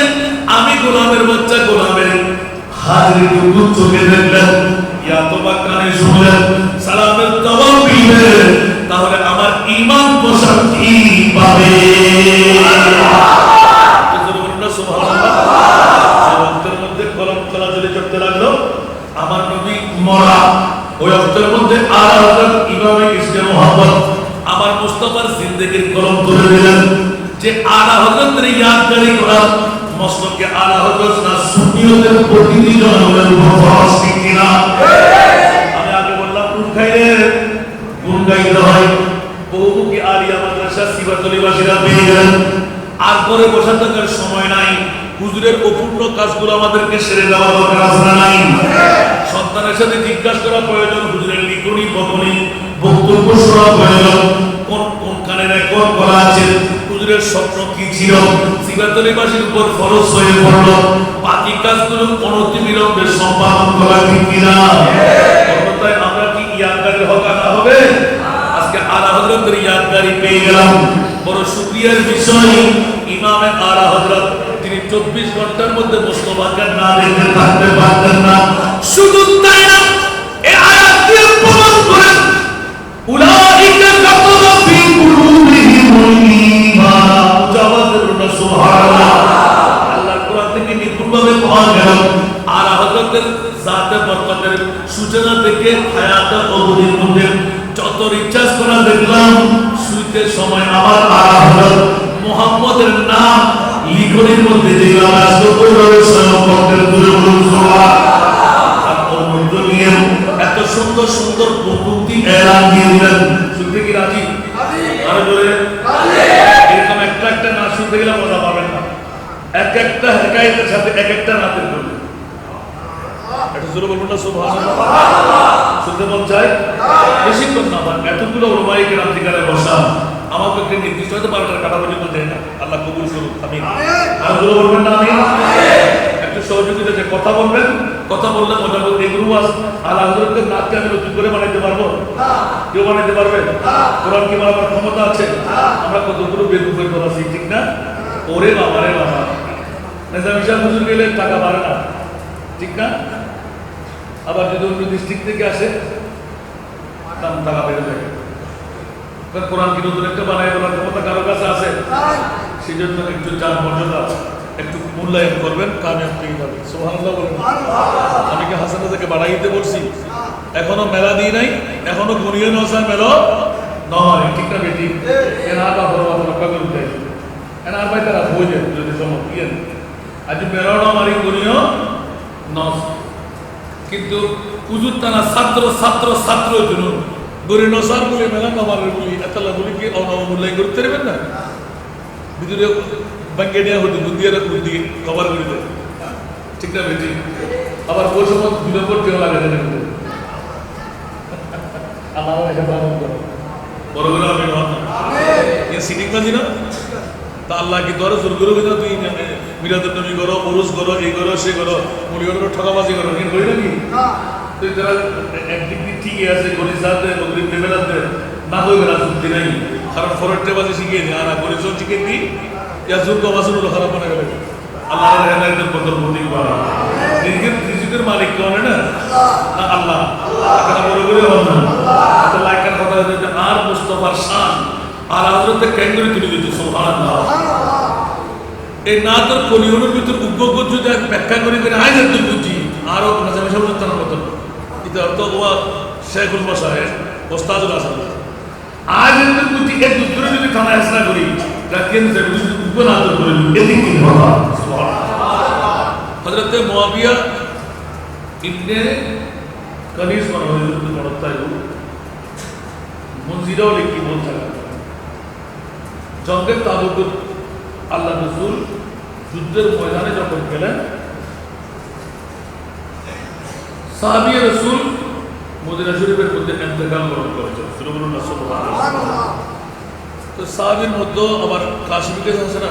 আমি গোলামের বাচ্চা, গোলামের হাজিরটুকু চোখে দেখলেন, ইয়া তোমার কানে শুনলেন, সালামের জবাব দিলেন, তাহলে আমার ঈমান প্রশান্তি পাবে। আমার নবী মরা ওই অক্তের মধ্যে আলা হযরত ইমামে ইসলাম মুহাম্মদ আমার মুস্তাফার জিন্দেগীর কলম তুলে দিলেন, যে আলা হযরতের ইয়াদগারি করা মসলকে আলা হযরত না সুন্নিয়তের প্রতিনিধি জনগণের উপর ফরজ কিনা। আমি আগে বললাম গুণ গাইতে হয়, বহুমুখী আলিয়া মাদ্রাসা সিবাতলিবাসীরা পেয়ে গেলেন, আর পরে বসে থাকার সময় নাই। হুজুরের অপূর্ণ কাজগুলো আমাদেরকে সেরে দেওয়া দরকার আছে না নাই? সন্তানের সাথে জিজ্ঞাসা করা প্রয়োজন, হুজুরের লিখনি বকনি বক্তব্য শোনা প্রয়োজন, কোনখানে রেকর্ড করা আছে, হুজুরের স্বপ্ন কি ছিল, সিবাতলিবাসীর উপর ফরজ হয়ে পড়লো, বাকি কাজগুলো অনতিবিলম্বে সম্পাদন করা ঠিক কিনা? অন্যথায় আমরা কি ইয়াদগারির হক আনা হবে? আজকে আলা হযরতের ইয়াদগারি পেয়ে গেলাম, বড় শুকরিয়ার বিষয়। ইমামে আলা হযরত তিনি 24 ঘন্টার মধ্যে মুস্তাফাকে না দেখতে থাকতে পারতেন না। শুধু তাই না, এই আয়াত দিয়ে প্রমাণ করেন উলাইকা কাতাবা ফি কুলুবিহিমুল ঈমান। জবাব দিন সুবহানাল্লাহ। আল্লাহর কোরআন থেকে নিপুণভাবে পাওয়া গেল আলা হযরতের জাতে বরকতের সূচনা থেকে হায়াতের অবধির মধ্যে যত রিচার্জ করা দেখলাম, শুইতে সময় আমার আলা হযরত মুহাম্মদের নাম লিখনের মধ্যে দেখলাম আসলে ওইভাবে স্বয়ং ভক্তের দূরে বলুন সুবহানাল্লাহ। এত সুন্দর সুন্দর প্রযুক্তি এলান দিয়ে দিলেন, শুনতে কি রাজি? আরো জোরে এরকম একটা একটা না শুনতে গেলে মজা পাবেন না। এক একটা হেকায়েতের সাথে এক একটা নাতের করবে, একটু জোরে বলুন না সুবহানাল্লাহ। শুনতে মন চাই? বেশিক্ষণ না, এতগুলো ওলামায়ে কেরাম ঠিকানায় বসা, আমাকে একটা নির্দিষ্ট হয়তো 12টার কাটা পর্যন্ত দেয় না। আল্লাহ কবুল করুক, আমিন। আর জোরে বলবেন না আমিন? একটু সহযোগিতা, যে কথা বলবেন, কথা বললে মজা বলতে এগুলো আলা হযরতের নাচকে আমি নতুন করে বানাইতে পারবো? কেউ বানাইতে পারবে? কোরআন কি বানাবার ক্ষমতা আছে? আমরা কতগুলো বেকুব হয়ে পড়াচ্ছি, ঠিক না? ওরে বাবা রে বাবা, নেজাম সাহেব হুজুর গেলে টাকা বাড়ে না, ঠিক না? আবার যদি অন্য ডিস্ট্রিক্ট থেকে আসে দাম টাকা বেড়ে যায়। কোরআন কি নতুন একটা বানাই বলার ক্ষমতা কারো কাছে আছে? সেই জন্য একটু যার মর্যাদা একটু মূল্যায়ন করবেন, কামিয়াব পেয়ে যাবেন। সুবহানাল্লাহ বলেন। আমি কি হাসান থেকে বাড়াই দিতে বলছি? এখনো মেলা দিই নাই, এখনো গুনিয়ে নসার মেলো নয়, ঠিক না বেটি? এনার বা বড় কথা রক্ষা করে দেয়, এনার ভাই তারা হয়ে যায় যদি সময় দিয়ে আজ মেলানো আমারই গুনিও নস, কিন্তু হুজুর তারা ছাত্র ছাত্র ছাত্র জন্য গরি নসার বলে মেলা কামারের বলি এতলা বলি কি অনমূল্যায় করতে পারবেন না? ভিতরে ব্যাংকে নেওয়া হতো বুদ্ধিয়ারা বুদ্ধি কভার করে দেয়, ঠিক না বেটি? আবার ওই সময় দুটো পর কেউ লাগে আল্লাহ আমাকে পালন করো বড় করে আমি সিটিং বাজি না তা আল্লাহ কি তোর জোর করে বেজা তুই মিরাদুল নবী করো উরুস করো এই করো সে করো মুড়ি করো ঠকাবাজি করো কি করি নাকি তুই তারা একদিক দিয়ে ঠিকই আছে গরিব যাতে গরিব দেবেলাতে না হয়ে গেল যুক্তি নাই কারণ ফরটে বাজি শিখিয়ে দিই আর গরিব শিখিয়ে দিই ইয়া যুগ বাসন হলো খারাপ মনে গেলে আল্লাহ হেদায়েতের বদল প্রতীক বাড়া রিজিকের মালিক কে না আল্লাহ কথা বলে বলে হবে না আল্লাহ কেন কথা হচ্ছে আর মুস্তাফার শান আর হযরতে কেন্দ্রে তুলে দিতে সুবহানাল্লাহ এই নাতের কলিয়নের ভিতর উগ্গ যদি এক ব্যাখ্যা করে করে আয়াতুল বুঝি আর নাজামে সাহেব তার মত এটা অর্থ ওয়া শেখুল মাশায়েখ ওস্তাদুল হাসান আয়াতুল বুঝি এক দুসরে যদি থানা হাসনা করি রাকিন যে উগ্গ নাতের করে এদিক কি বাবা সুবহানাল্লাহ হযরতে মুয়াবিয়া ইবনে কানিস মারওয়াজি পড়তায় মনজিরাও লিখি বলছেন জঙ্গের তাবুক আল্লাহ রাসূল যুদ্ধের ময়দানে যখন গেলেন সাহাবী রাসূল মদিনা শরীফের মধ্যে ইন্তেকাল করেছেন সুবহানাল্লাহ সুবহানাল্লাহ তো সাহাবীর মধ্যে আবার কাশিমিকে আছে না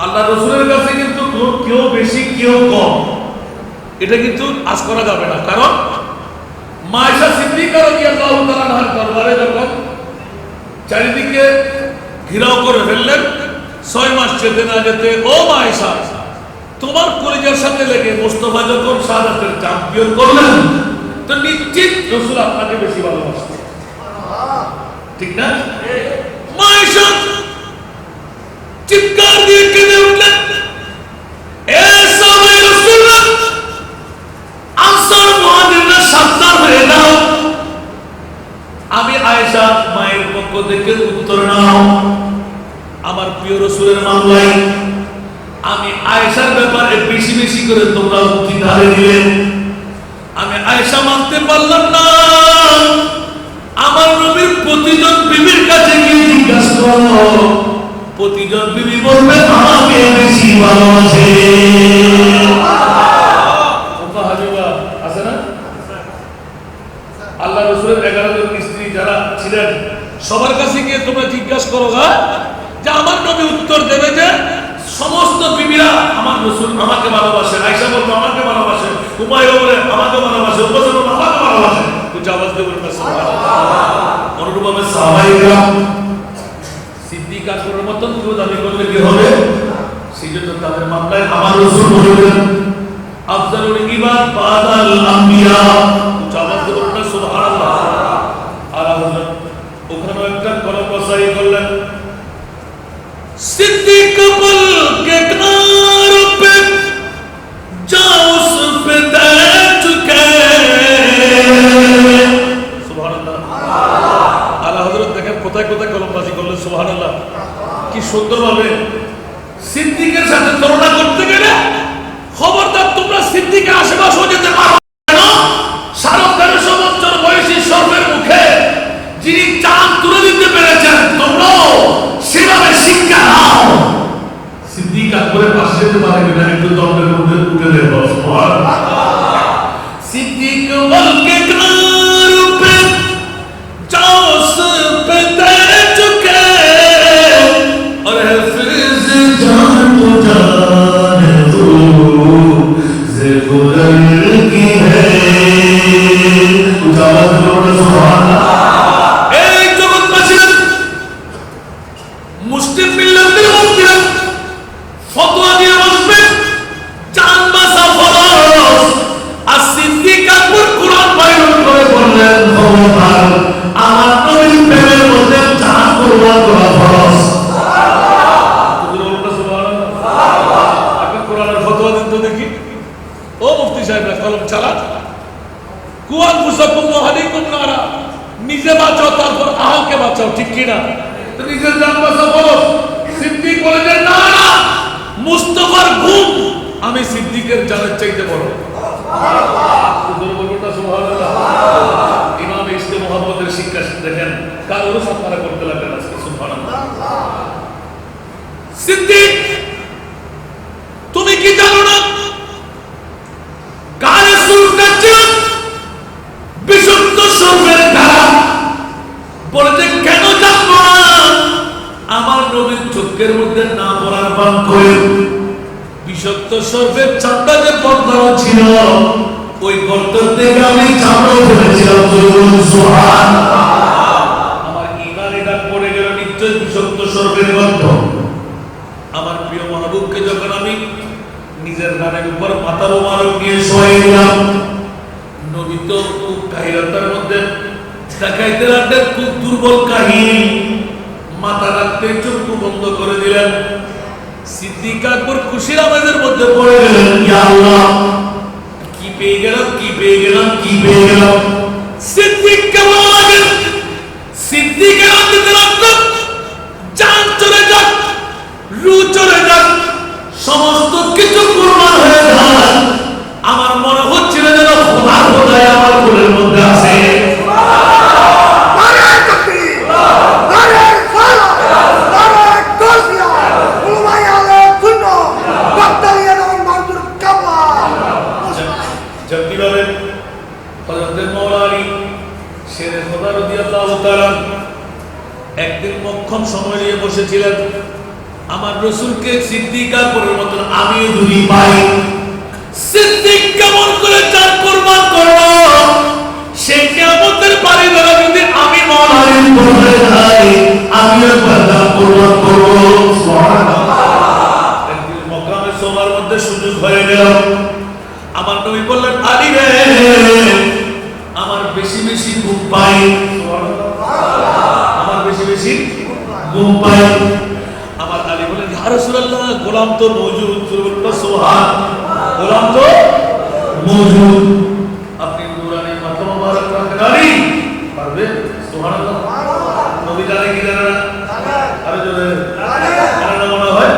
আল্লাহ রাসূলের কাছে কিন্তু কেউ বেশি কেউ কম এটা কিন্তু আজ করা যাবে না কারণ মায়েশা সিদ্দিকা রাদিয়াল্লাহু তাআলা আনহার দরবারে যখন চারিদিকে ঘিরাও করে ফেললেন 6 মাস যেতে না যেতে ও মায়েশা তোমার কলিজার সাথে লেগে মুস্তাফা যখন শাহাদাতের চ্যাম্পিয়ন করলেন তো নিশ্চিত রাসূল আপনাকে বেশি ভালোবাসতেন ঠিক না মায়েশা চিৎকার দিয়ে কেঁদে উঠলেন এ সাহাবায়ে রাসূলুল্লাহ আনসার মুহাজিররা সাবধান হয়ে যাও আমি আয়েশা মায়ের পক্ষ থেকে উত্তর নাও আমার প্রিয় রাসূলের মামলায় আমি আয়েশার ব্যাপারে বেশি বেশি করে তোমরা উক্তি ধারে দিলে আমি আয়েশা মানতে পারলাম না আমার নবীর প্রতিজন বিবির কাছে গিয়ে জিজ্ঞাসা করো প্রতিজন বিবি বলবে আমাকে বেশি ভালোবাসে আছে না আল্লাহ রাসূলের 11 জন স্ত্রী যারা ছিলেন সবার কাছে গিয়ে তোমরা জিজ্ঞাসা করো যে আমার নবী উত্তর দেবে যে সমস্ত বিবিরা আমার রাসূল আমাকে ভালোবাসে আয়েশা বলতো আমাকে ভালোবাসে উমাইয়া বলে আমাকে ভালোবাসে উবাসা বলে আমাকে ভালোবাসে তো আওয়াজ দিয়ে বলবে সুবহানাল্লাহ অনুরূপভাবে সাহাবায়েরা সিদ্দিক আকবরের মতন কেউ দাবি করলে কি হবে সেজন্য তাদের মামলায় আমার রাসূল বলেন আফজালুল ইবাদ বাদাল আম্বিয়া আওয়াজ দিয়ে বলবে সুবহানাল্লাহ আর হযরত ওখানে একটা কলম বসাই করলেন सिद्दीक पल के किनार पे जाओ उस पे तैर चुके सुभान अल्लाह आला हजरत देखें কোথায় কোথায় কলমবাজি করলেন সুবহানাল্লাহ কি সুন্দর ভাবে সিদ্দীকের সাথে তুলনা করতে গেলে খবরদার তোমরা সিদ্দীকের আশেপাশে যেতে পারো না 13.5 বছর বয়সী সর্বের মুখে যিনি চাঁদ তুলে দিতে পেরেছেন তোমরা সেভাবে শিক্ষা নাও সিদ্দিক আকবরের পাশে যেতে পারে কিনা একটু দমের মধ্যে উঠে দেব সুবহানাল্লাহ সিদ্দিক বলকে কিনার पे जाओ उस पे तैर चुके और हफीज जान तो जान तू से गुजर की है उजाला जोड़ सुभान মুসলিম মিল্লাতের মধ্যে ফতোয়া দিয়ে বসবে চাঁদ বাসা ফরজ আর সিদ্দিক আকবর কুরআন বাইর করে বললেন খবরদার আমার নবীর প্রেমের মধ্যে চাঁদ কুরবান করা ফরজ সুবহানাল্লাহ আপনি কুরআনের ফতোয়া দিন তো দেখি ও মুফতি সাহেবরা কলম চালান কুয়ান মুসাকুম ওয়াহাদিকুম নারা নিজে বাঁচাও তারপর আহলকে বাঁচাও ঠিক কি না নিজের জান বাঁচা ফরজ সিদ্দিক বলেন না না মুস্তাফার ঘুম আমি সিদ্দিকের জানের চাইতে বড় সুবহানাল্লাহ সুবহানাল্লাহ ইমাম ইসলাম মুহাম্মদের শিক্ষা দেখেন কারোর সাথে করতে লাগেন আজকে সুবহানাল্লাহ সিদ্দিক তুমি কি জানো না গায়ে সুলতান বিশুদ্ধ শরীফের ধারা বলতে কেন জানবো না? আমার নবীর চোখের মধ্যে না পড়ার পান করে বিষাক্ত সর্পের চামড়া যে পর্দাও ছিল, ওই গর্ত থেকে আমি চামড়া ফেলেছিলাম। আমার ইমান এটা পড়ে গেল নিশ্চয় বিষাক্ত সর্পের গর্ত। আমার প্রিয় মাহবুবকে যখন আমি নিজের গানের উপর মাথার মোবারক নিয়ে শোয়াই দিলাম, নবী তো খুব কাহিরতার মধ্যে দেখাইতে লাগলেন, খুব দুর্বল কাহিনী, মাথা রাখতে চোখ বন্ধ করে দিলেন। সিদ্দিক আকবর খুশির আওয়াজের মধ্যে পড়ে গেলেন, ইয়া আল্লাহ, কি পেয়ে গেলাম, কি পেয়ে গেলাম, কি পেয়ে গেলাম। সিদ্দিক কেমন লাগে? সিদ্দিকের আনতে লাগলেন, জান চলে যাক, রু চলে যাক, সমস্ত কিছু কুরবান হয়ে যাক। আমার মনে হচ্ছিল যেন খোদা খোদাই আমার কোলের মধ্যে আছে। একদিন মক্ষম সময় নিয়ে বসেছিলেন, আমার রসুলকে সিদ্দিক আকবরের মতন আমিও যদি পাই, সিদ্দিক কেমন করে চান কুরবান করবো, সেই কিয়ামতের পারি ধরে যদি আমি মওলার বলে যাই, আমিও কুরবান করবো। সুবহানাল্লাহ। একদিন মক্কামে সবার মধ্যে সুযোগ হয়ে গেল। আমার নবী বললেন, আলী রে, আমার বেশি বেশি ঘুম পাই, আমার বেশি বেশি ঘুম পাই। আমার আলী বলেন, ইয়া রাসূলুল্লাহ, গোলাম তো মওজুদ। সুবহান, গোলাম তো মওজুদ। আপনি নূরানি মাথা মোবারক রাখেন, আলী পারবে? সুবহানাল্লাহ। নবী জানে কি জানে না? আরে জোরে জানে না মনে হয়।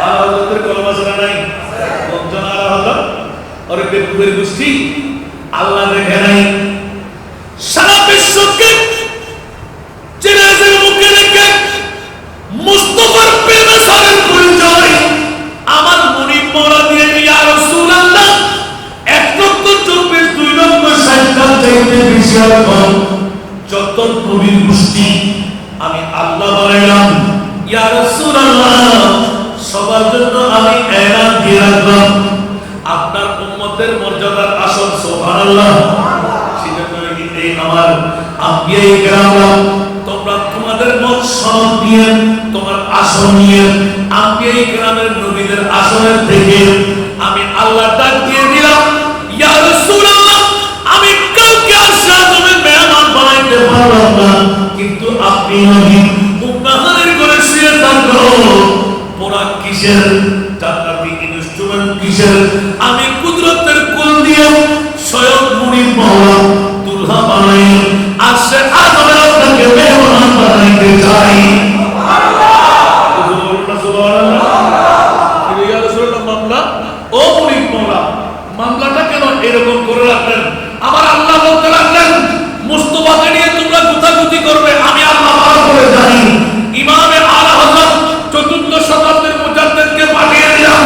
আর হযরতের কলমা জানা নাই, লোকজন আর হযরত আরে বেকুবের গোষ্ঠী আল্লাহ দেখে নাই। সারা বিশ্বকে জিনাজের মুখে রেখে মুস্তাফার প্রেমে সারের পরিচয় আমার মুনিব মওলা দিয়ে, ইয়া রাসূলুল্লাহ, 1,24,2,60 চাইতে বেশি রকম যত নবীর গোষ্ঠী আমি আল্লাহ বানাইলাম, ইয়া রাসূলুল্লাহ, সবার জন্য আমি এলান দিয়ে রাখলাম আপনার উম্মতের মর্যাদার আসন। সুবহানাল্লাহ। সেজন্য এই আমার আম্বিয়ায়ে কেরাম, তোমরা তোমাদের মত সনদ নিয়ে, তোমার আসন নিয়ে, আম্বিয়ায়ে কেরামের নবীদের আসনের থেকে আমি আল্লাহ ডাক দিয়ে দিলাম, ইয়া রাসূলুল্লাহ, আমি কাউকে আশা তুমি মেহমান বানাইতে পারলাম না, কিন্তু আপনি নবী উম্মাহানের ঘরে শুয়ে থাকো, পোড়া কিসের, জান্নাতি ইনস্ট্রুমেন্ট কিসের, আমি কুদরতের কুল দিয়ে স্বয়ং মুনিব মওলা দুলহা বানাই আসে আদমের আপনাকে মেহমান বানাইতে চাই। মামলা, ও মুনিব মওলা, মামলাটা কেন এরকম করে রাখলেন? আমার আল্লাহ বলতে লাগলেন, মুস্তাফাকে নিয়ে তোমরা গুতাগুতি করবে, আমি আল্লাহ ভালো করে জানি। ইমামে আলা হযরত ৪র্থ শতাব্দীর মুজাদ্দিদকে পাঠিয়ে দিলাম,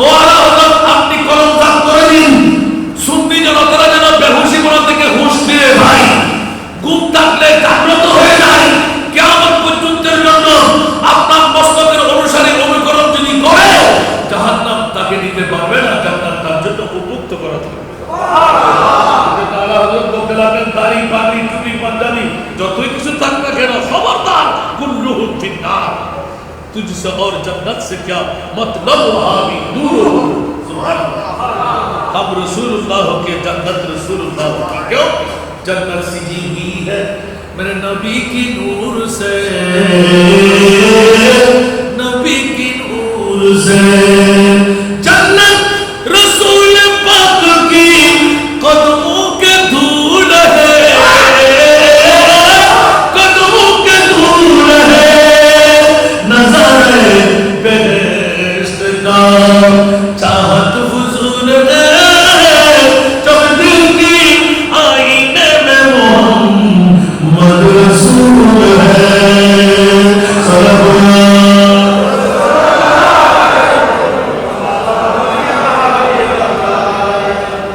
ও আলা হযরত, আপনি কলম জাত করে দিন, সুন্নি জনতারা যেন বেহুশিপনা থেকে হুঁশ ফিরে ভাই, ঘুম থাকলে জাগ্রত হয়ে যায়, কিয়ামত পর্যন্তের জন্য আপনার মস্তকের অনুসারী অনুকরণ যদি করে, জাহান্নাম তাকে নিতে পারবে না, জান্নাত তার জন্য উপযুক্ত করা থাকবে। দাড়ি পাগড়ি টুপি পাঞ্জাবি যতই কিছু থাক না কেন, খবরদার, কুল্লুহুম ফিন্নার, तुझसे और जन्नत से क्या मतलब, वहां भी दूर हो। सुभानअल्लाह। हम रसूलुल्लाह के जन्नत रसूलुल्लाह की क्यों जन्नत सजी हुई है मेरे नबी की नूर से, नबी की नूर से। जन्नत रसूल पाक की कदमों के धूल है, कदमों के धूल है, नज़ारे बेहेश्त का चाहत हुजूर है, जब दिल की आईने में मोहम्मद रसूल है।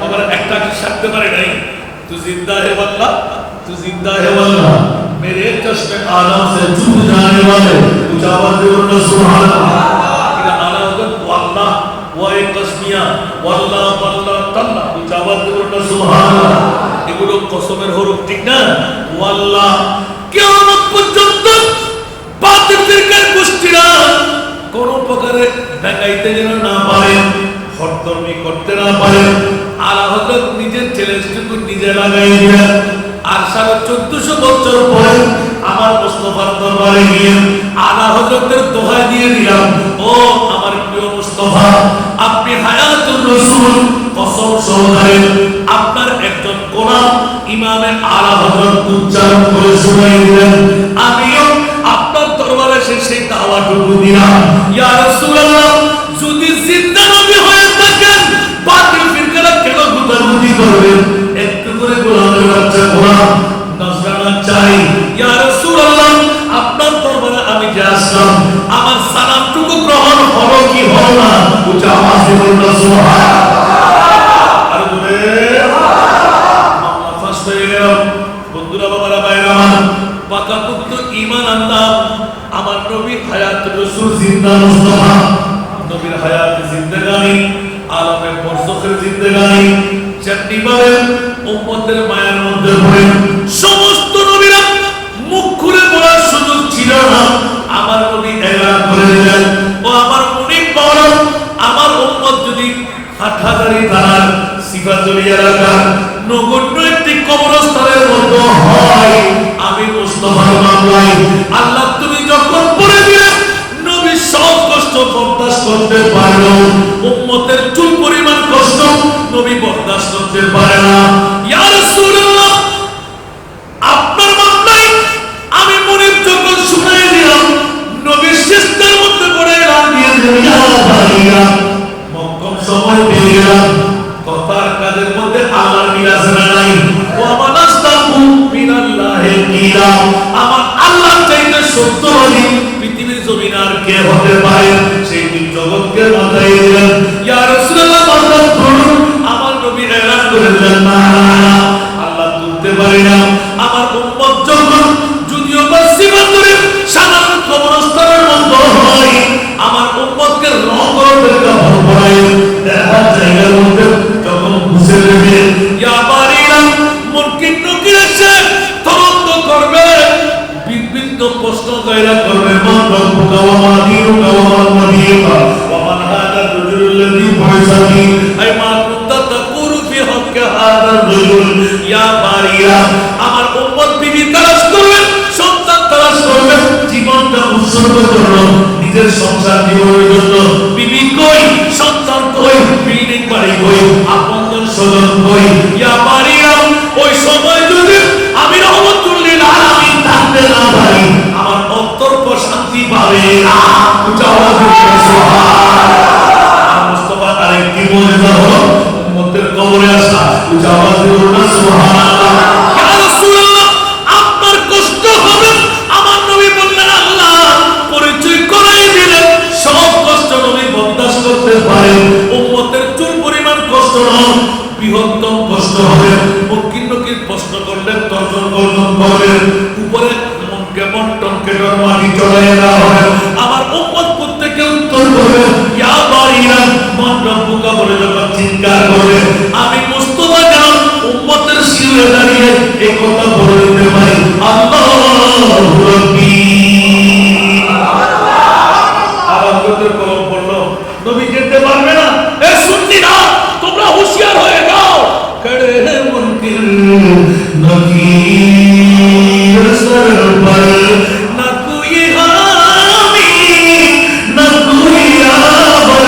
अगर एक शब्द मारे नहीं तो जिंदा है वल्लाह तू जिंदा है वल्लाह मेरे चश्मे आलम से छूट जाने वाले कुछ आवाज दे बोलना सुभान अल्लाह इधर आला होगा वल्लाह वो एक कस्मिया वल्लाह वल्लाह तल्ला कुछ आवाज दे बोलना सुभान अल्लाह এগুলো কসমের হরফ ঠিক না ওয়াল্লাহ কিয়ামত পর্যন্ত বাতিল ফিরকার গোষ্ঠীরা কোন প্রকারে দেখাইতে যেন না পারে হরদর্মি করতে না পারে আলা হযরত নিজের চ্যালেঞ্জটুকু নিজে লাগাই দিলেন আর 1450 বছর পরে আমার মুস্তাফার দরবারে গিয়ে আলা হযরতের দোহাই দিয়ে দিলাম ও আমার প্রিয় মুস্তাফা আপনি হায়াতুর রাসূল কসম সহকারে আপনার একজন গোলাম ইমামে আলা হযরত উচ্চারণ করে শোনাই দিলেন আমিও আপনার দরবারে সেই দাওয়াটুকু দিলাম ইয়া রাসূলুল্লাহ যদি জিন্দা নবী হয়ে থাকেন বাতিল ফিরকারা কেন গুতাগুতি করবে একটু করে গোলামের বাচ্চা গোলাম নজরানা চাই ইয়া রাসূলুল্লাহ আপনার দরবারে আমি যে আসলাম আমার সালামটুকু গ্রহণ হলো কি হলো না উচ্চ আওয়াজে বলুন সুবহানাল্লাহ আর বলে মামলা ফাঁস হয়ে গেল বন্ধুরা বাবারা ভাইরা পাকাপুক্ত ঈমান আনলাম আমার নবী হায়াতুর রাসূল জিন্দা মুস্তাফা নবীর হায়াত জিন্দেগানি আলমে বরজখের জিন্দেগানি চারটিভাবে উম্মতের মায়ার মধ্যে পড়ে সমস্ত নবীরা মুখ খুলে বলার সুযোগ ছিল না আমার নবী এলান করে দিলেন ও আমার মুনিব মাওলা আমার উম্মত যদি হাটহাজারি থানার সিফাতুলিয়া এলাকার নগণ্য একটি কবরস্থানের মধ্যে হয় আমি মুস্তাফার মামলায় আল্লাহ তুমি যখন পড়ে দিলে নবী সব কষ্ট বরদাস্ত করতে পারলো উম্মতের চুল পরিমাণ কষ্ট নবী বরদাস্ত করতে পারে না ইয়া রাসূলুল্লাহ আপনার মামলায় আমি মুনিব যখন শুনাই দিলাম নবী সিজদার মধ্যে পড়ে এলান দিয়ে দিলেন ইয়া ভাইয়া মক্কম সময় পেয়ে গেলাম কথার কাজের মধ্যে আল্লাহর মিল আছে না নাই ওয়া মানাস্তাকু মিনাল্লাহি কিলা আমার আল্লাহ চাইতে সত্যবাদী পৃথিবীর জমিন আর কে হতে পারে সেই জগৎকে মাথায় দিলেন ইয়া রাসূলুল্লাহ বললেন ধরুন আমার নবী এলান করে দিলেন না আল্লাহ তুলতে পারে না আমার উম্মত যখন যদিও বা সিফাতুরে সাধারণ কবরস্থানের মধ্যে হয় আমার উম্মতকে রহমতের কাপড় পরায় দেখা জায়গার মধ্যে যখন ঘুষে দেবে ইয়া বারিনা মুনকির নকির এসে তদন্ত করবে বিভিন্ন প্রশ্ন গায়রা করবে মান রব্বুকা ওয়া মা দীনুকা ওয়া মা নবিয়ুকা ওয়া মান হাদা রাজুলুল্লাযী বুইসানি আই মা কুনতা তাকুরু ফি হাক্কি হাদা রাজুল ইয়া বারিনা আমার উম্মত বিবি তালাশ করবে সন্তান তালাশ করবে জীবনটা উৎসর্গ করলো নিজের সংসার জীবনের জন্য বিবি কই সন্তান কই বিল্ডিং বাড়ি কই আপনজন স্বজন কই ইয়া বারিনা ওই সময় যদি আমি রহমতুল্লিল আলামিন থাকতে না পারি আমার অন্তর শান্তি পাবে না উচ্চ আওয়াজে সুবহানাল্লাহ মুস্তাফা আরেকটি মুজিজা হলো উম্মতের কবরে আসা উচ্চ আওয়াজে বলুন সুবহানাল্লাহ ইয়া রাসূলুল্লাহ আপনার কষ্ট হবে আমার নবী বললেন আল্লাহ পরিচয় করাই দিলেন সব কষ্ট নবী বরদাস্ত করতে পারে উম্মতের চুল পরিমাণ কষ্ট নয় বৃহত্তম কষ্ট হবে মুনকির নকির প্রশ্ন করলেন তর্জন করলেন উপরে মন কেমন টনকেটর মাটি চড়াইয়া দেওয়া হবে আমার উম্মত প্রত্যেকে উত্তর করবে ইয়া বারিনা মান রব্বুকা বলে যখন চিৎকার করবে আমি মুস্তাফা জান উম্মতের শিরে দাঁড়িয়ে এই কথা বলে দিতে পারি আল্লাহু রাব্বি আল্লাহর কলম পড়লো নবী যেতে পারবে না এ সুন্নিরা তোমরা হুঁশিয়ার হয়ে যাও खड़े हैं मुनकिर नकीर सर पर न कोई हामी न कोई आवर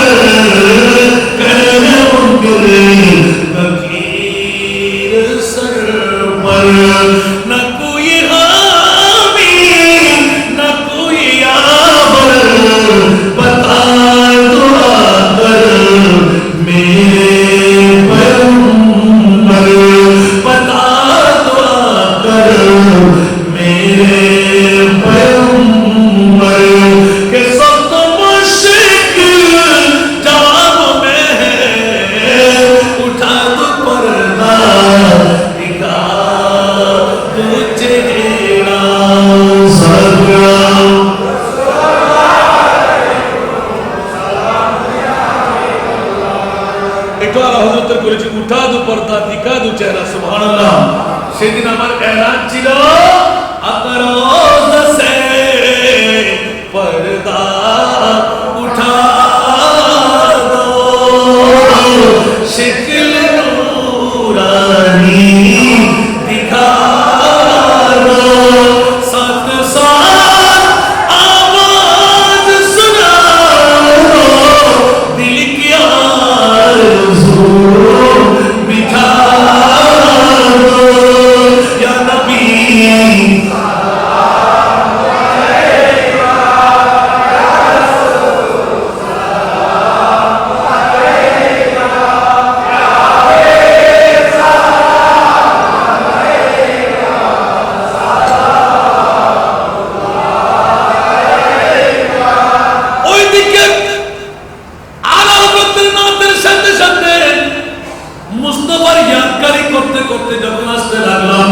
खड़े हैं मुनकिर नकीर सर पर न कोई हामी न कोई आवर बता दो आकर मेरे সুবহানাল্লাহ। সেদিন আমার এলান ছিল আকরোজ সে পর্দা উঠা দো, শিকল নূরানি দিখা দো, সাত साथ आवाज सुना दो, दिल की आरज़ू मिटा दो, या नबी ওইদিকে আলা হযরতের নাতের সাথে সাথে মুস্তাফার ইয়াদকারী করতে করতে যখন আসতে লাগলাম,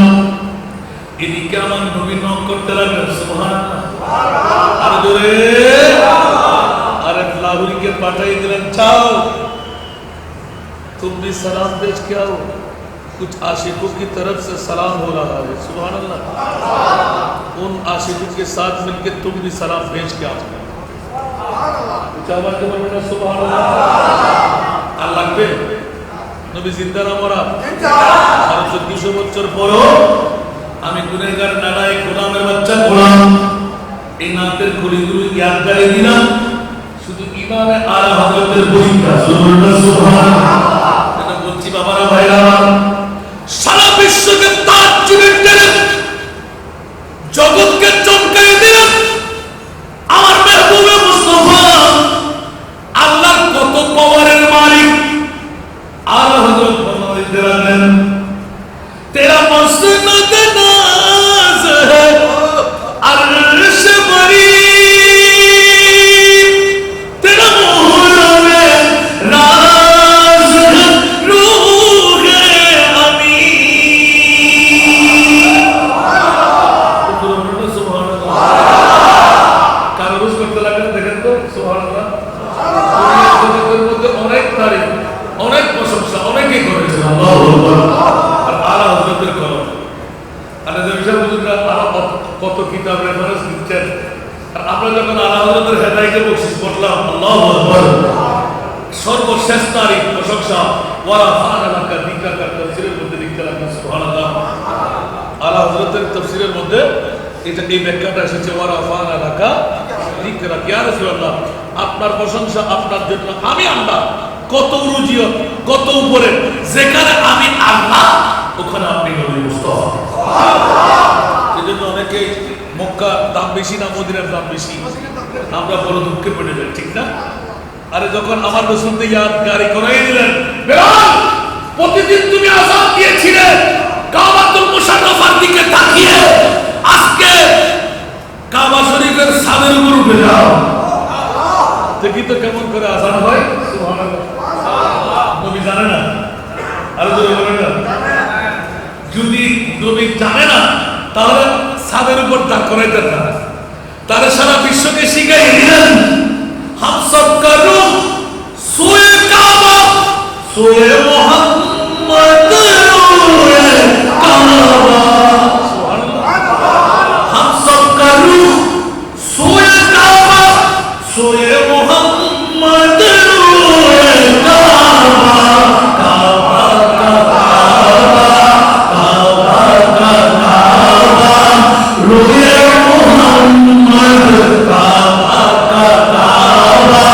এদিকে আমার নবী নক করতে লাগলেন সুবহানাল্লাহ। আর জোরে আরে লাহুরিকে পাঠিয়ে দিলেন, চাও तुम भी सलाम भेज के आओ, कुछ आशिकों की तरफ से सलाम हो रहा है। सुभान अल्लाह। उन आशिकों के साथ मिलकर तुम भी सलाम भेज के आओ। कुछ आवाज के बोलना सुभान अल्लाह। अल्लाह पे नबी जिंदा ना मरा আর 1400 বছর পরও আমি গুনাহগার নারায়ে গোলামের বাচ্চা গোলাম এই নাতের গুলিগুলো ইয়াদগারে দিলাম শুধু ইমামে আলা হযরতের বইটা সুবহানাল্লাহ। এটা বলছি বাবারা ভাইরা, সারা বিশ্বকে তাজ্জুদের টেনে জগৎকে চমকাই দিলেন আমার মেহবুবে মুস্তাফা। আল্লাহর কত পাওয়ারের মালিক। আলা হযরত ফরমাতে দিলেন, तेरा मसनद नाज है अर्श बरी, तेरा मोहर राज है रूह अमी। सुबहानाल्लाह। কারো রোজ করতে লাগেন দেখেন তো সুবহানাল্লাহ। দুনিয়ার মধ্যে অনেক তারিফ, অনেক প্রশংসা অনেকেই করেছেন আল্লাহু আকবার। আলা হযরতের কলম আলা জমিশা হুজুররা আরো কত কিতাব রেফারেন্স দিচ্ছেন। আর আমরা যখন আলা হযরতের হেদায়েতে বকশিশ করলাম, আল্লাহু আকবার, সর্বশেষ তারিখ প্রশংসা ওয়া ফানা লাকা যিকরাকা তাফসীরের মধ্যে লিখতে লাগলেন সুবহানাল্লাহ। আলা হযরতের তাফসীরের মধ্যে এটা এই ব্যাখ্যাটা এসেছে ওয়া ফানা লাকা যিকরাকা, ইয়া রাসূলুল্লাহ আপনার প্রশংসা আপনার জন্য আমি আল্লাহ কত উরুজিয়ত কত উপরে, যেখানে আমি আল্লাহ ওখানে আপনি নবী মুস্তাফা। এজন্য অনেকে মক্কা দাম বেশি না মদিনার দাম বেশি, আমরা বড় দুঃখে পড়ে যাই, ঠিক না? আরে যখন আমার রাসূলকে ইয়াদগারি করাই দিলেন, বেলাল প্রতিদিন তুমি আযান দিয়েছিলে কাবাতুল মুশাররফার দিকে তাকিয়ে, আজকে কাবা শরীফের ছাদের উপর উঠে যাও, দেখি তো কেমন করে আযান হয়। সুবহানাল্লাহ। নবী জানে না? আরে জোরে বলেন না। যদি নবী জানে না তাহলে ছাদের উপর দাঁড় করাইতেন না, তাহলে সারা বিশ্বকে শিখাই দিলেন হাম সব করু সোয়ে কাবা সোয়ে মুহাম্মদ রূহে কাবা। সুবহানাল্লাহ। হাম সব করু সোয়ে কাবা সোয়ে মুহাম্মদ রূহে কাবা। কাবা কাবা রূহে মুহাম্মদ কাবা কাবা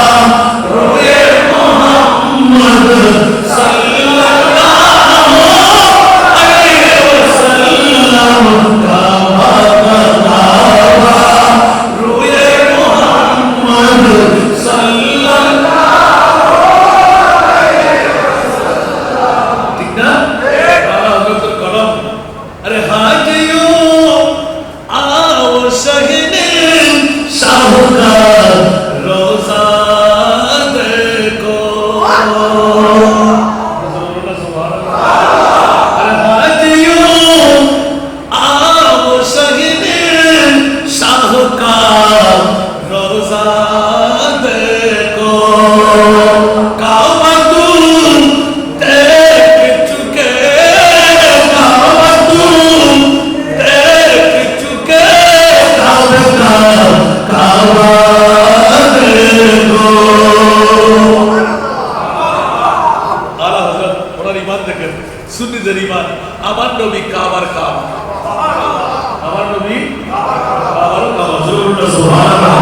রূহে মুহাম্মদ সাল্লাল্লাহু নবী কাবার কাবা, আমার নবী কাবার কাবা। সুবহানাল্লাহ।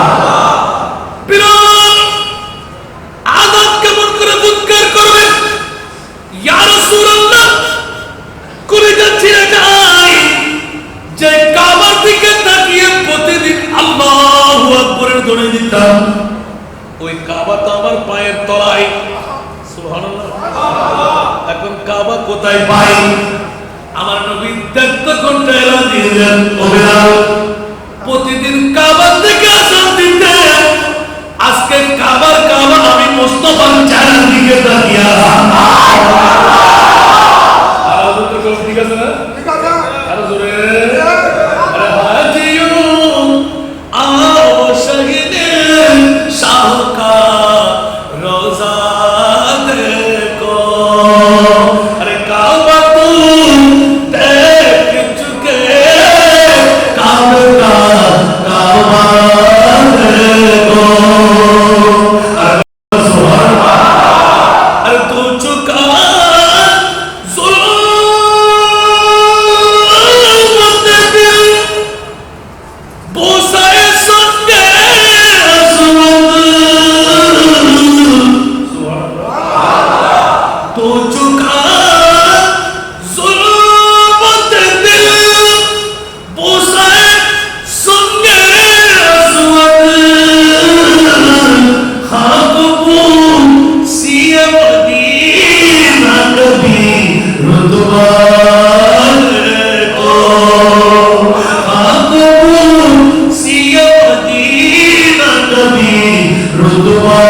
বিলাল আযাব কেমন করে মুনকার করবে? ইয়া রাসূলুল্লাহ, কলিজা ছিঁড়ে যায় যে কাবার দিকে তাকিয়ে প্রতিদিন আল্লাহু আকবরের ধ্বনি দিতাম, ওই কাবা তো আমার পায়ের তলায়। সুবহানাল্লাহ। এখন কাবা কোথায় পাই? আমার নবী ১৩ ঘন্টা এলান দিলেন, ও বিলাল প্রতিদিন কাবার থেকে আযান দিতে, আজকে কাবার কাবা আমি মুস্তাফার চেহারার দিকে তাকিয়ে আছি। আওয়াজ তো ঠিক আছে না? ঠিক আছে। আরো জোরে। আরে হাজিয়ুন आओ শহীদে শাহ কা রোজা দেখো, अरे काबा तुम देख चुके, काबा काबा देखो, अरे तू चुका जुल्म दिल बोसाए संगे तू चुका जुल्म दिल बोसाए संगे खाक सिए मदीना कभी रुतबा को, खाक सिए मदीना कभी रुतबा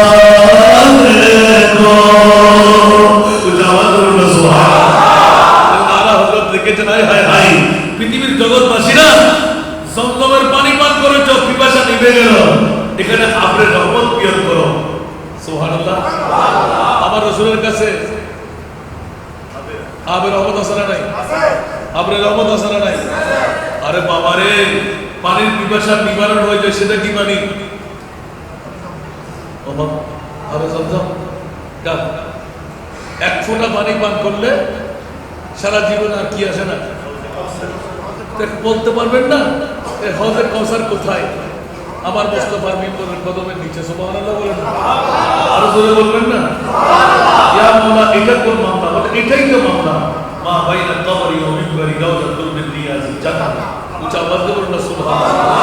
को। পৃথিবীর জগৎবাসীরা জমজমের পানি পান করেছ, পিপাসা নিভে গেল, এখানে আপনার রহমত পিয়ন করো। সুবহানাল্লাহ। আমার রাসূলের কাছে আবে রহমত আছে না নাই? আপনার রহমত আছে না নাই? আরে বাবা রে, পানির পিপাসা নিবারণ হয়ে যায়, সেটা কি পানি? বাবা আরে জমজম গাছ, এক ফোঁটা পানি পান করলে সারা জীবন আর কি আসে না? বলতে পারবেন না হযরত কাউসার কোথায়? আমার মুস্তাফার মিম্বরের কদমের নিচে। সুবহানাল্লাহ বলেন। আরো জোরে বলবেন না? ইয়া মাওলা, এটা কোন মামলা? বলে এটাই তো মামলা। মা বাইনা কবরি ওয়া মিম্বরি রাউযাতুল মিন রিয়াজিল জান্নাত। উচ্চ আওয়াজে বলুন না সুবহানাল্লাহ।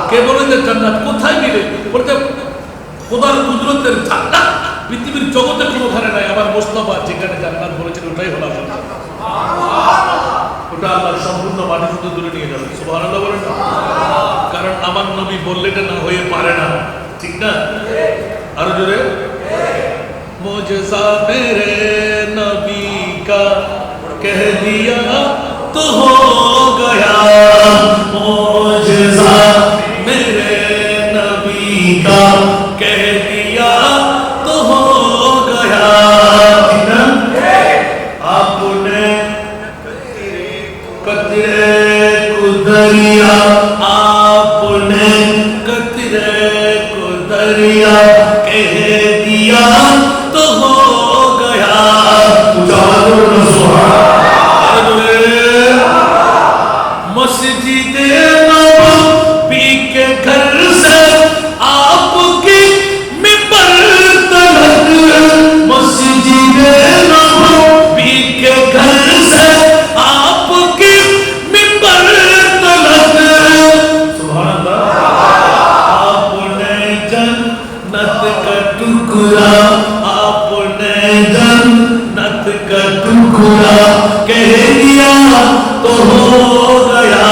কে বলেন যে জান্নাত কোথায় মিলে? বলতে খোদার কুদরতের জান্নাত পৃথিবীর জগতে কোনোখানে নাই। আমার মুস্তাফা যেখানে জান্নাত বলেছেন ওটাই হলো জান্নাত। ওটা আল্লাহর সম্পূর্ণ মাটি শুধু দূরে নিয়ে যাবে। সুবহানাল্লাহ বলেন না? কারণ আমার নবী বললে এটা না হয়ে পারে না, ঠিক না? আরো জোরে। মুজজা মেরে নবী কা কহ দিয়া তো হো গয়া, মুজজা মেরে নবী কা কহ দিয়া তো হো গয়া, ঠিক না? आपने कतरे को दरिया, आपने कतरे को दरिया कह दिया तो हो गया। मस्जिद नबवी के घर से आपकी मिंबर तलक, मस्जिद नबवी के घर से आपकी मिंबर तलक। सुभानअल्लाह। आपने जन्नत का टुकड़ा, आपने जन्नत का टुकड़ा कह दिया तो हो गया,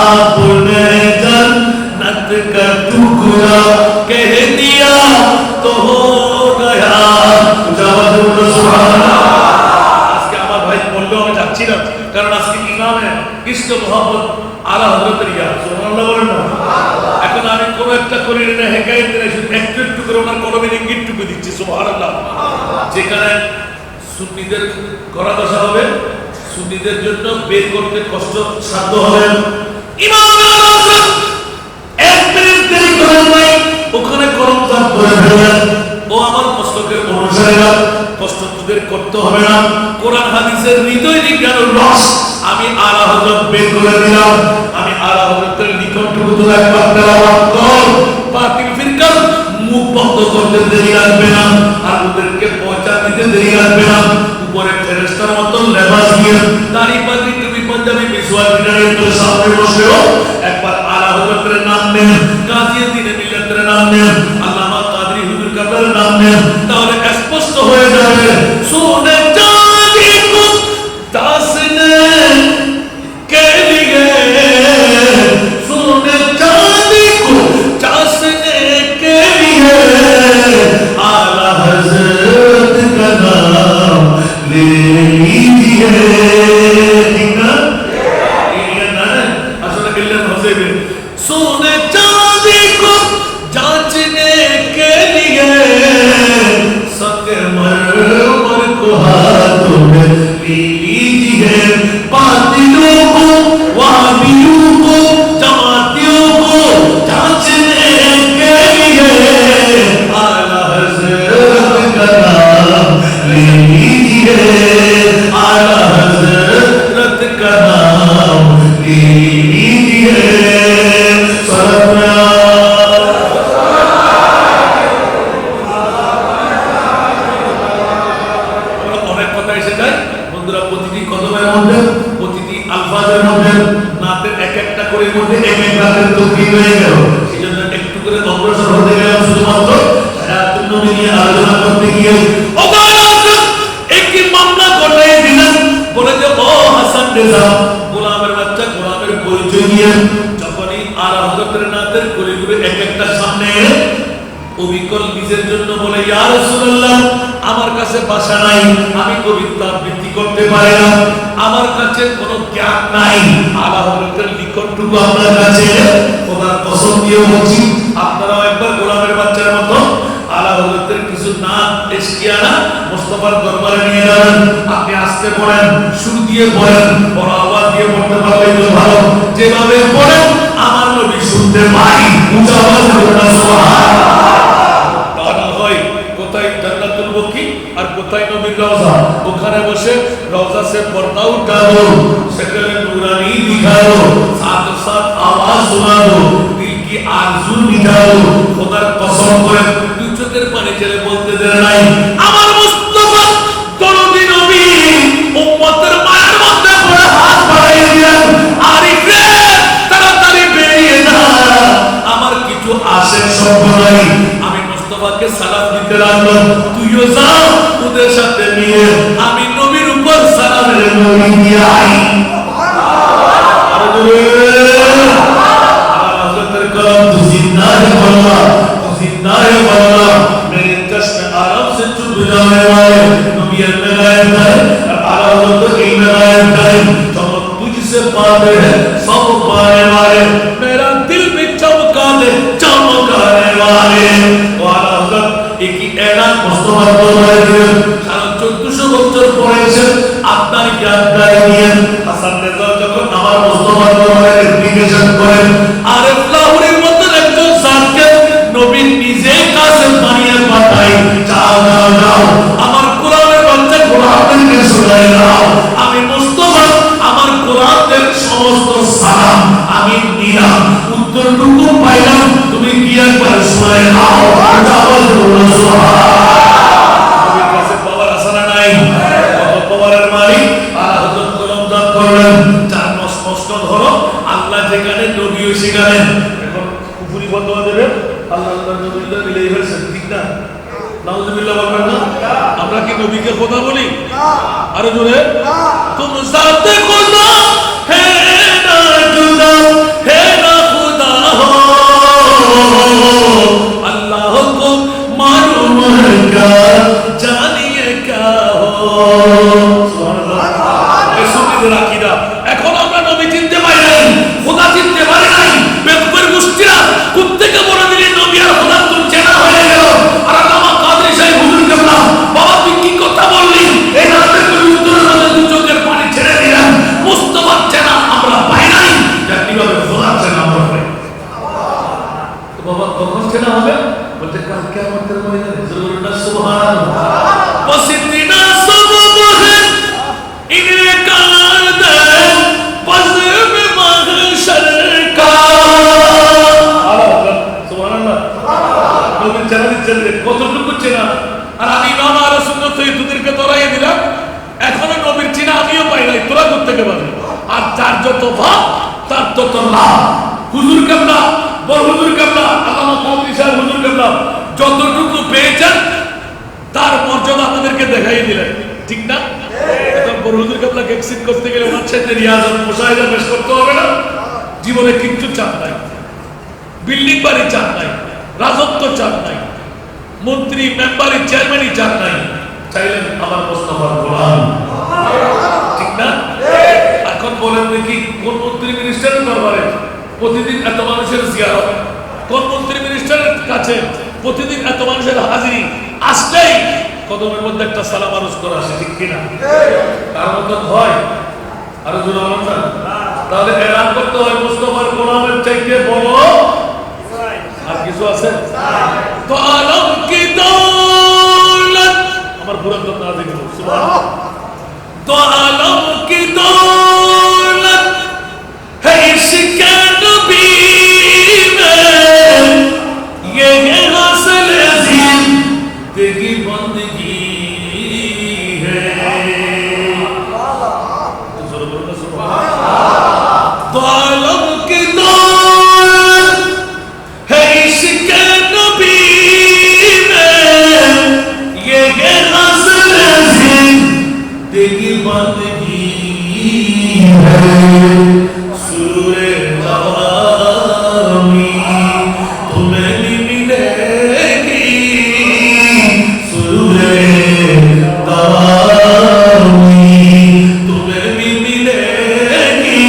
आपने जन्नत का टुकड़ा कह दिया तो हो गया। আজকে আমার ভাই বললেও আমি যাচ্ছি না, কারণ আজকে ইমামে ইশক মোহাম্মদ আলা হযরতের ইয়া। সুবহানাল্লাহ বলেন না? এখন আমি কোন একটা করি না, হেকায়েত না, শুধু একটু একটু করে ওনার কলমের ইঙ্গিতটুকু দিচ্ছি। সুবহানাল্লাহ। যেখানে সুন্নিদের করা দশা হবে, সুন্নিদের জন্য বের করতে কষ্ট সাধ্য হবে, ইমাম আযম এক মিনিট দেরি করেন নাই, ওখানে করমজান করে ফেলবেন। ও আমার মস্তকের অনুসারীরা, কষ্ট তোদের করতে হবে না। কোরআন হাদিসের হৃদয় বিজ্ঞানের রস বের করে দিলাম আমি আলা হযরতের নিকটটুকু তো একবার তেলাওয়াত কর বাতিল ফিরকার মুখ বন্ধ করতে দেরি লাগবে না আর ওদেরকে পৌঁছা দিতে দেরি লাগবে না উপরে ফেরেশতার মতো লেবাস দিয়ে দাড়ি পাগড়ি টুপি পাঞ্জাবি বিশওয়াল বিনারের তো সামনে বসেও একবার আলা হযরতের নাম নেন গাজীউদ্দিন মিল্লাতের নাম নেন আল্লামা কাদরি হুজুর কাবলার নাম নেন তাহলে স্পষ্ট হয়ে যাবে সোনে চাঁদি কো দাসনে কে লিয়ে সোনে চাঁদি কো দাসনে কে লিয়ে আলা হযরত का नाम ले लीजिए ठीक ना ये ना আসলে মিল্লাত হোসেবে सोने चांदी को जांचने के लिए संगमरमर को हाथों में लीजिए बातिलों को वाहियों को जमातियों को जांचने के लिए आला हज़रत का नाम ले लीजिए आला हज़रत का नाम ले लीजिए অনেক কথা এসে যায় বন্ধুরা প্রতিটি কদমের মধ্যে প্রতিটি আলফাজের মধ্যে নাতের এক একটা করে মধ্যে এক এক রাতের তকবীর হয়ে গেল সেজন্য একটু করে অগ্রসর হতে গেলাম শুধুমাত্র হায়াতুন নবী নিয়ে আলোচনা করতে গিয়ে একটি মামলা করে দিলেন বলে যে ও হাসান রেজা গোলামের বাচ্চা গোলামের পরিচয় দিয়ে যখনই আলা হযরতের নাতের কলিগুলো এক একটা সামনে অবিকল নিজের জন্য বলে ইয়া রাসূলুল্লাহ আমার কাছে ভাষা নাই আমি কবিতা আবৃত্তি করতে পারি না আমার কাছে কোনো জ্ঞান নাই আলা হযরতের নিকটটুকু আপনার কাছে খোদার কসম দিয়ে বলছি আপনারাও একবার গোলামের বাচ্চার মতো আলা হযরতের কিছু নাম এশকিয়ানা মুস্তাফার দরবারে নিয়ে যাবেন আপনি আস্তে পড়েন সুর দিয়ে পড়েন বড় আওয়াজ দিয়ে পড়তে পারলে তো ভালো যেভাবে পড়েন আমার নবী শুনতে পাই উচ্চ আওয়াজে বলুন সুবহানাল্লাহ তাহলে হয় কোথায় জান্নাতুল বকি আর কোথায় নবীর রওজা ওখানে বসে রওজা से पर्दा उठा दो शक्ल नूरानी दिखा दो साथ साथ आवाज सुना दो दिल की आरज़ू मिटा दो खुदार कसम করে দুই চোখের পানি ছেড়ে বলতে দেন নাই আমার মুস্তাফা দরদি নবী উম্মতের মায়ের মধ্যে পড়ে হাত বাড়িয়ে দিলেন আরিফ রে তাড়াতাড়ি বেরিয়ে যা আমার কিছু আশেক শব্দ নাই আমি মুস্তাফাকে সালাম দিতে লাগলাম তুইও যা ওদের সাথে নিয়ে আমি নবীর উপর সালামের নবী দিয়ে আই हज़रत कलम तू जिंदा है वल्लाह तू जिंदा है वल्लाह मेरे चश्मे आराम से चुप जाने वाले नबी में गायब है आला हज़रत में गायब है चमक तुझसे पाते हैं सब पाने वाले मेरा दिल भी चमका दे चमकाने वाले आला हज़रत एक ही ऐलान मुस्तफा फरमाए दिए सारा 1400 বছর পড়েছে আপনার জ্ঞানদায় নিয়ে হাসান রেজা যখন আমার মুস্তফা ফরমায়ে এপ্লিকেশন করেন আরে লাহোরের মতো একজন সাথে নবী নিজে কাছে বানিয়ে পাঠাই যাও যাও যাও আমার কোরআনের বাচ্চা কোরআনকে শোনায় দাও আমি মুস্তফা আমার কোরআনের সমস্ত সালাম আমি নিলাম উত্তরটুকু পাইলাম তুমি কি একবার শোনায় দাও আওয়াজ করো সুবহানাল্লাহ নবীর কাছে পাওয়ার আশা নাই কত পাওয়ারের মালিক আলা হযরত কলম দান করলেন চার মাস কষ্ট ধরো আল্লাহ যেখানে নবীও সেখানে এখন কুফরি বন্ধ হয়ে যাবে আল্লাহ নবীল্লাহ মিলে ফেলছেন ঠিক না নাউযুবিল্লাহ বলবেন না আমরা কি নবীকে খোদা বলি না আরে জোরে না তুম সাথে খোদা হে না জুদা হে না খুদা হো अल्लाह को मालूम है क्या जानिए क्या हो सुबहानाल्लाह सुन्नीদের আকীদা এখন আমরা নবী চিনতে পারি নাই খোদা চিনতে পারি নাই বেকুবের গোষ্ঠীরা কোত্থেকে বলে দিলেন নবী আর খোদা তুমি চেনা হয়ে গেল আর আল্লামা কাদরি সাহেব হুজুর কেবলা বাবা তুই কি কথা বললি এই রাতে তুমি উত্তরের মধ্যে দুই চোখের পানি ছেড়ে দিলেন মুস্তাফা চেনা আমরা পাই নাই কিভাবে খোদা চেনা আমরা পাই বাবা কখন চেনা হবে বলতে কাল কিয়ামতের ময়দানে জরুরনা সুবহানাল্লাহ পসিদিনা সবব হে ইনকার দে থেকে পাবে। আর তার যত ভাব তার তত লাভ। হুজুর কেবলা, বড় হুজুর কেবলা, আল্লামা কামরুল সাহেব হুজুর কেবলা যতটুকু পেয়েছেন তার মর্যাদা আমাদেরকে দেখাই দিলেন, ঠিক না? এখন বড় হুজুর কেবলাকে এক্সিট করতে গেলে ওনার সাথে রিয়াজত মুশাহিদা পেশ করতে হবে না? জীবনে কিচ্ছু চান নাই, বিল্ডিং বাড়ি চান নাই, রাজত্ব চান নাই, মন্ত্রী মেম্বারি চেয়ারম্যানই চান নাই, চাইলেন আমার মুস্তাফার গোলাম, ঠিক না? এখন বলেন দেখি কোন মন্ত্রী মিনিস্টারের দরবারে প্রতিদিন এত মানুষের জিয়ারত, কোন মন্ত্রী মিনিস্টারের কাছে প্রতিদিন এত মানুষের হাজিরি, আসলেই কদমের মধ্যে একটা সালাম আরজ করা আসে, ঠিক কিনা? তার মতো হয় আরো জোরে বলেন না? তাহলে এলান করতে হয় মুস্তাফার গোলামের চাইতে বড় আর কিছু আছে? তো আলম কি দৌলত, আমার পুরো তো না দেখো সুবহানাল্লাহ। তো আলম কি দৌলত है इसके नबी में, ये हासिल जिंदगी बंदगी है। तो आलम की दौलत है इसके नबी में, ये हासिल जिंदगी बंदगी है। सूरे तवामी तुम्हें नहीं मिलेगी, सूरे तवामी तुम्हें भी मिलेगी,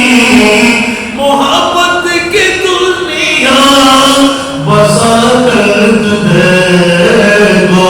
मोहब्बत की दुनिया बसा कर तुझे को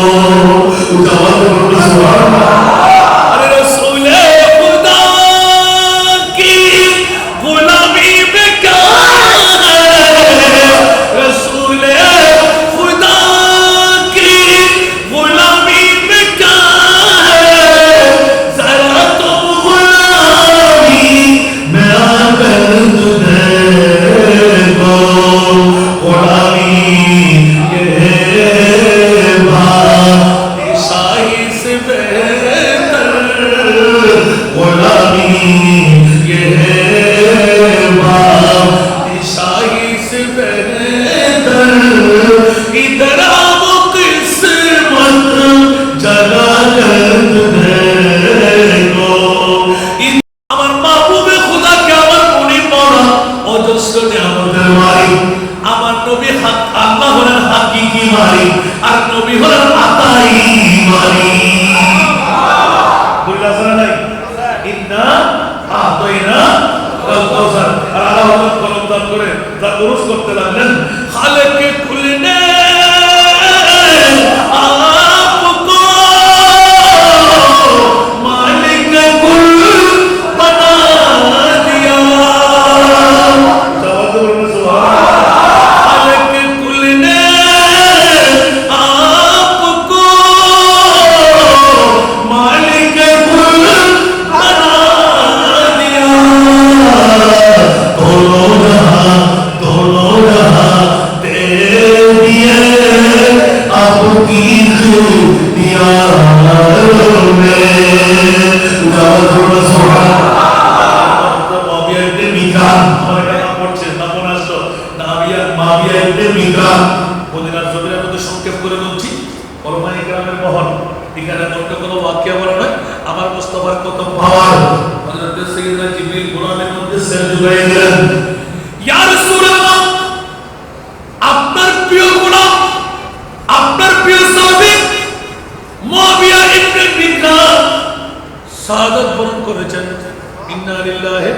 করতে লাগলেন। খালেক খুলনে आपको मालिक कुल बना दिया, खालेक खुलने आपको मालिक कुल बना दिया। আমার মুস্তাফার কত পাওয়ার, হযরত সাইয়েদনা জিবরিল গোলামের মধ্যে সের ঝুঁকাই দিলেন, ইয়া রাসূলুল্লাহ আপনার প্রিয় গোলাম, আপনার প্রিয় সাহাবী মুআবিয়া ইবনে বিকরাম শাহাদাত বরণ করেছেন। ইন্না লিল্লাহি,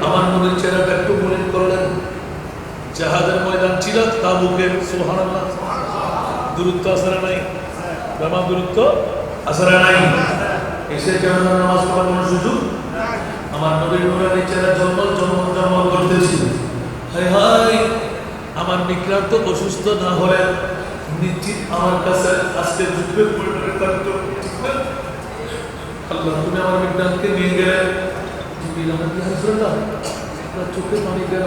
আমার নবীর চেহারাটা একটু মনে করলেন, জিহাদের ময়দান ছিল তাবুকে, সুবহানাল্লাহ। দূরত্ব আসরা নাই, বাবা দূরত্ব আসরা নাই, এসে কেমন নামাজ পড়ার কোনো সুযোগ? আমার নবীর নুরানি চেহারা জন্মল করতেছি। হায় হায়, আমার বিক্রান্ত অসুস্থ না হলে নিশ্চিত আমার কাছে আজকে যুদ্ধের পরিমাণে থাকতো। আল্লাহ তুমি আমার বিক্রান্তকে নিয়ে গেলে, চোখে পানি গেল,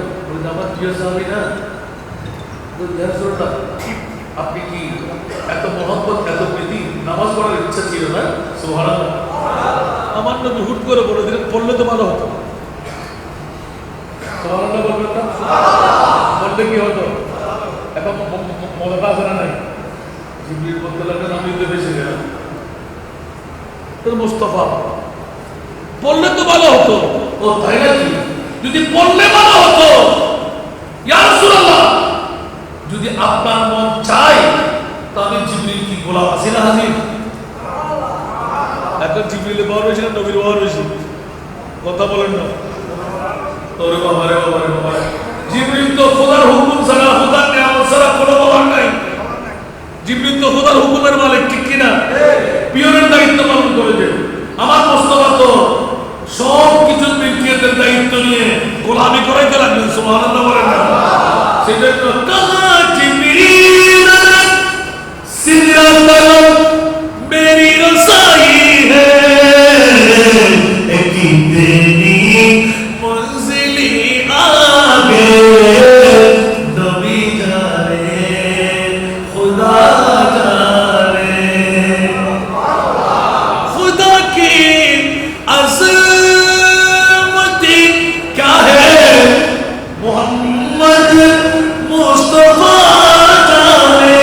আমার প্রিয় সাহাবী না, আপনি কি এত মহব্বত এত প্রীতি নামাজ পড়ার ইচ্ছা ছিল না? সুবহানাল্লাহ। আমার নবী হুট করে বলে দিলেন পড়লে তো ভালো হতো। সুবহানাল্লাহ বলবেন না? বললে কি হতো? এখন মজাটা আছে না নাই? জিবরিল বলতে লাগলেন আমি তো বেঁচে গেলাম। তো মুস্তাফা পড়লে তো ভালো হতো। ও তাই নাকি? যদি পড়লে ভালো হতো, ইয়া রাসূলুল্লাহ যদি আপনার মন চায় তাহলে জিবরিল কি গোলাম আছে না হাজির? এখন জিবরিলের বড় হয়েছে না নবীর বড় হয়েছে? কথা বলেন না। ওরে বাবা রে বাবা রে বাবা, জিবরিল তো খোদার হুকুম ছাড়া, খোদার নিয়ামত ছাড়া কোনো বাবার নাই। জিবরিল তো খোদার হুকুমের মালিক, ঠিক কিনা? পিয়নের দায়িত্ব পালন করেছে। আমার মুস্তাফা তো সব কিছু মিল্কিয়তের দায়িত্ব নিয়ে গোলামি করাইতে লাগলেন। সুবহানাল্লাহ বলেন না? সেজন্য কাহা জিবরিল সিদরাত মেরি রসাই হ্যায় একই তেরি মঞ্জিলি আগে নবী জানে খুদা জানে खुदा की अज़मत क्या है मोहम्मद मुस्तफा जाने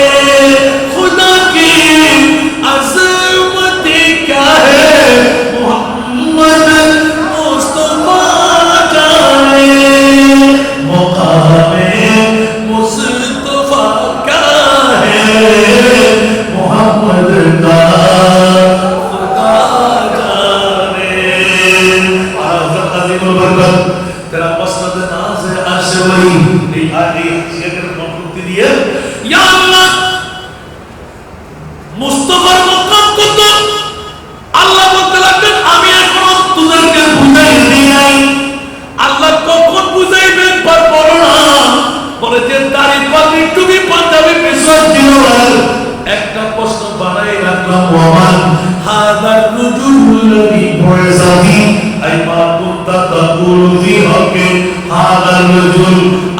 खुदा की अज़मत क्या है मोहम्मद मुस्तफा जाने मुक़ामे मुस्तफा क्या है मोहम्मद का तेरा मसनद नाज है अर्श वही निहारी शेखर मखलूक दिए या अल्लाह मुस्तफार मकाम কত আল্লাহ বলতে লাগলেন আমি এখনো তোদেরকে বুঝাই দিই নাই। আল্লাহ কখন বুঝাইবেন পারবো না, বলে যে দাড়ি পাগড়ি টুপি পাঞ্জাবি পিছন দিও একটা প্রশ্ন বানাই রাখলাম ওমান হাদার রুজুলুল্লাযী বুইসাবি আই মা কুনতা তাকুলু ফি হকে হাদার রুজুল।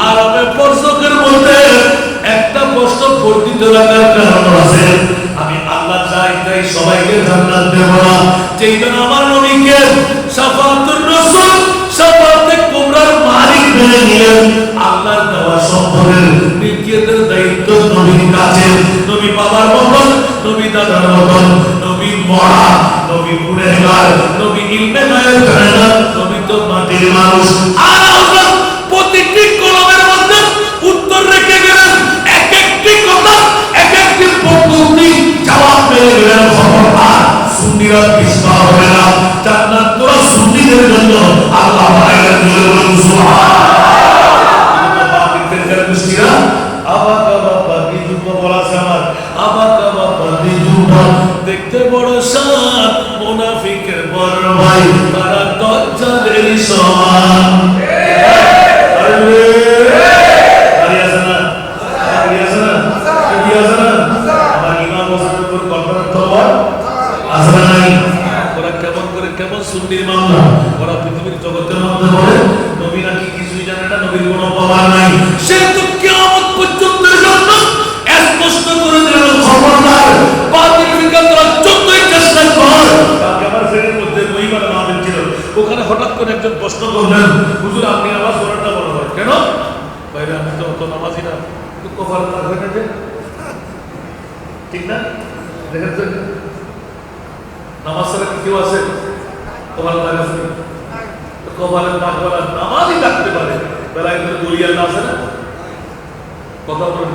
আরবে পরশকের মধ্যে একটা প্রশ্ন পড়িত রাখার কারণ আছে, আমি আল্লাহ চাই তাই সবাইকে জান্নাত দেব না। যেইজন আমার নবীকে শাফাআতুর রাসূল শাফাআতে কুবরার মালিক মেনে নিলেন, আল্লাহর দেওয়া সম্পদের নিকিয়াতের দায়িত্ব নবীর কাছে। নবী বাবার মতন, নবী দাদার মতন, নবী মরা, নবী গুনাহগার, নবী ইলমে গায়েব জানে না, নবী তো মাটির মানুষ। আর হযরত প্রতিটি কলমের মধ্যে উত্তর রেখে গেলেন, এক একটি কথা, এক একটি পদ্ধতি জবাব পেয়ে গেলেন। খবরদার সুন্নিরা পিছপা হবে না, জান্নাত তোরা সুন্নিদের জন্য আল্লাহ বানাইলেন। সুবহানাল্লাহ। দেখতে বড় সাত মুনাফিকের বড় ভাই, তারা দজ্জালের সমান। কেমন সুন্নির মামলা ওরা পৃথিবীর জগতের মধ্যে বলে নবী নাকি কিছুই জানে না, নবীর কোনো পাওয়ার নাই। সে তো কিয়ামত পর্যন্ত জন্য স্পষ্ট করে দিলেন, খবরদার বাতিল ফিকার তোরা যতই চেষ্টা কর। কালকে আমার শ্রেণীর মধ্যে মহিমার মাহফিল ছিল, ওখানে হঠাৎ করে একজন প্রশ্ন করলেন, হুজুর আপনি আবার সোনারটা বড় হয় কেন? বাইরে আমি তো অত নামাজি না, কপাল তার হয়ে গেছে, ঠিক না? দেখেন তো নামাজ ছাড়া কি কেউ আছে? কপাল তার আছে, কপালের পাক বলা নামাজই ডাকতে পারে। বেলায় কিন্তু বলিয়ার না আছে না, কথা বলেন।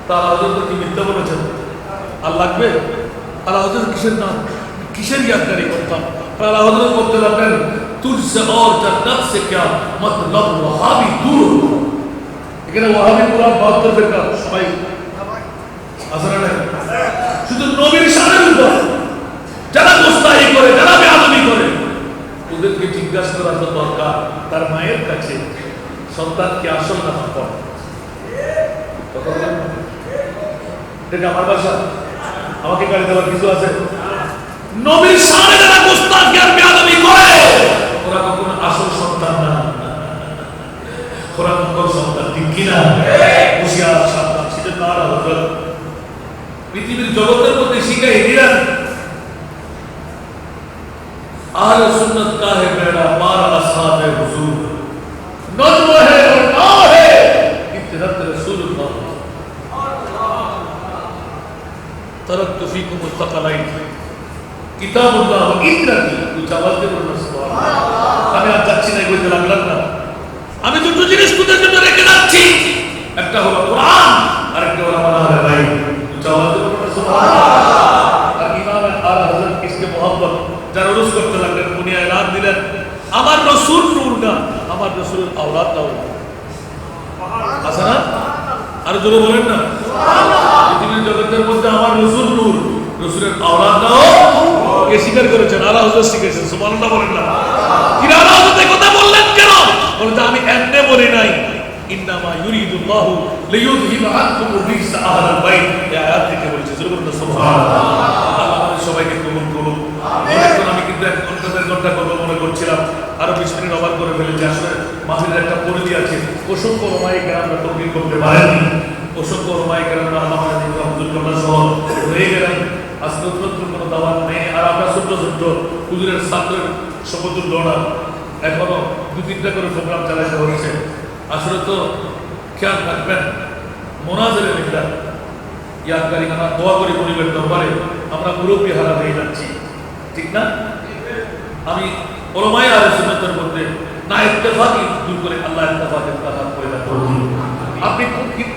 তারা হজরত কি মিথ্যা বলেছেন? আর লাগবে? আল্লাহ হজরত কিসের নাম, কিসের ইয়াদগারি করতাম? আল্লাহ হজরত বলতে লাগলেন তুঝসে और जन्नत से क्या मतलब वहाबी दूर। এখানে ওয়াহাবি পুরা 72 ফিরকা সবাই আসলে না, শুধু নবীর শানের উপর যারা গোস্তাহি করে, যারা বেয়াদবি করে, ওদেরকে জিজ্ঞাসা করা তো দরকার তার মায়ের কাছে সন্তান কি আসল না নকল। এটা আমার ভাষা, আমাকে গালি দেওয়ার কিছু আছে? নবীর শানে যারা গোস্তাহি আর বেয়াদবি করে ওরা কখনো আসল সন্তান না, ওরা নকল সন্তান, ঠিক কিনা? হুঁশিয়ার সাবধান। সেটা তারা হজরত পৃথিবীর জগতের মধ্যে শিখাই দিলেন अहले सुन्नत का है बेड़ा पार असहाबे हुजूर नज़्म है और नाम है इत्तिहाद रसूलुल्लाह तरक्तु फीकुम मुस्तक़लाइन किताबुल्लाह व इत्रती उचावते बोलना सुबहानाल्लाह আমি আর যাচ্ছি না বলতে লাগলাম না আমি দুটো জিনিস তোদের জন্য রেখে যাচ্ছি একটা হলো কোরআন আর একটা হলো আমার আহলে বাইত উচাওয়াতে বলনা সুবহানাল্লাহ আর ইমাম আলা হযরত इसके मोहब्बत যারা রুজ করতে লাগলেন উনি এলান দিলেন আমার রাসূল নূর না আমার রাসূলের আওলাদ না আছে না আর জোরে বলেন না সুবহানাল্লাহ পৃথিবীর জগতের মধ্যে আমার রাসূল নূর রাসূলের আওলাদ নাও কে স্বীকার করেছেন আলা হযরত শিখেছেন সুবহানাল্লাহ বলেন না কিরা আলা হযরত কথা বললেন কেন বলতে আমি এমনে বলি নাই ইন্নামা ইউরিদুল্লাহু লিইয়ুযহিবা আনকুম রিজসা আহলাল বাইত এই আয়াত থেকে বলছে জোরে বলেন সুবহানাল্লাহ আল্লাহ আমাদের সবাইকে কবুল করুন এখন আমি কিন্তু এক ঘন্টা কথা মনে করছিলাম আরো 20 মিনিট ওভার করে ফেলেছি আসলে মাহফিলের একটা পরিধি আছে অসংখ্য ওলামায়ে কেরামরা তৌফিক করতে পারেননি অসংখ্য ওলামায়ে কেরামরা আমাদের জীবন হুজুর কল্লা সহ রয়ে গেলেন আজকে নতুন কোনো দাওয়াত নেই আর আমরা ছোট্ট ছোট্ট হুজুরের ছাত্রের সমতুল্য না এখনো 2-3টা করে প্রোগ্রাম চালাতে হচ্ছে আসলে তো খেয়াল রাখবেন মোনাজারে লিখলাম ইয়াদকারী আমরা দোয়া করি পরিবের দরবারে আমরা মুরব্বী হারা হয়ে যাচ্ছি ঠিক না আমি ওলামায়ে আহলে সুন্নাতের মধ্যে না ইত্তেফাকি দূর করে আল্লাহ ইত্তেফাকের কথা পয়দা করুন আপনি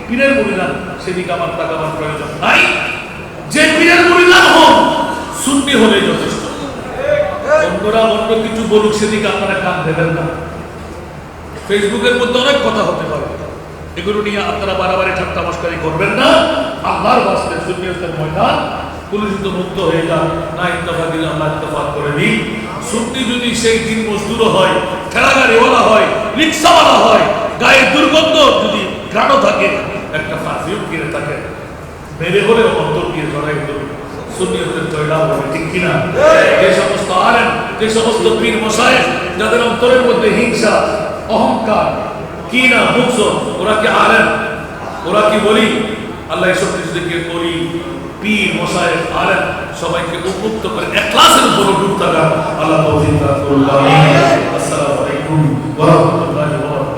পীরের মুরিদ সেদিকে আমার তাকাবার প্রয়োজন নাই যে পীরের মুরিদ হন সুন্নি হলে যথেষ্ট অন্যরা অন্য কিছু বলুক সেদিকে আপনারা কান দেবেন না ফেসবুকের মধ্যে অনেক কথা হতে পারে এগুলো নিয়ে আপনারা বারবার ঠাট্টা মশকরি করবেন না আল্লাহর ওয়াস্তে সুন্নিয়তের ময়দান কলুষিত মুক্ত হয়ে যান না ইত্তেফাক দিলে আল্লাহ ইত্তেফাক করে দিন সুন্নি যদি সেই দিন মজদুর হয় ঠেলাগাড়িওয়ালা হয় রিক্সাওয়ালা হয় গায়ে দুর্গন্ধ যদি ঘ্রাণ থাকে একটা পারফিউম কিনে থাকে মেরে হলে অন্তর দিয়ে জড়াই ধরুন সুন্নিয়তের জয়লাভ হবে ঠিক কিনা যে সমস্ত আলেম যে সমস্ত পীর মশায়েখ যাদের অন্তরের মধ্যে হিংসা অহংকার কি না বুঝছো ওরা কি আলেম ওরা কি বলি আল্লাহ এসব কিছু দেখে করি পীর মশায়েখ আলেম সবাইকে উন্মুক্ত করে ইখলাসের উপর ডুব থাকা আল্লাহ তৌফিক দান করুন আমিন আসসালামু আলাইকুম ওয়া রাহমাতুল্লাহ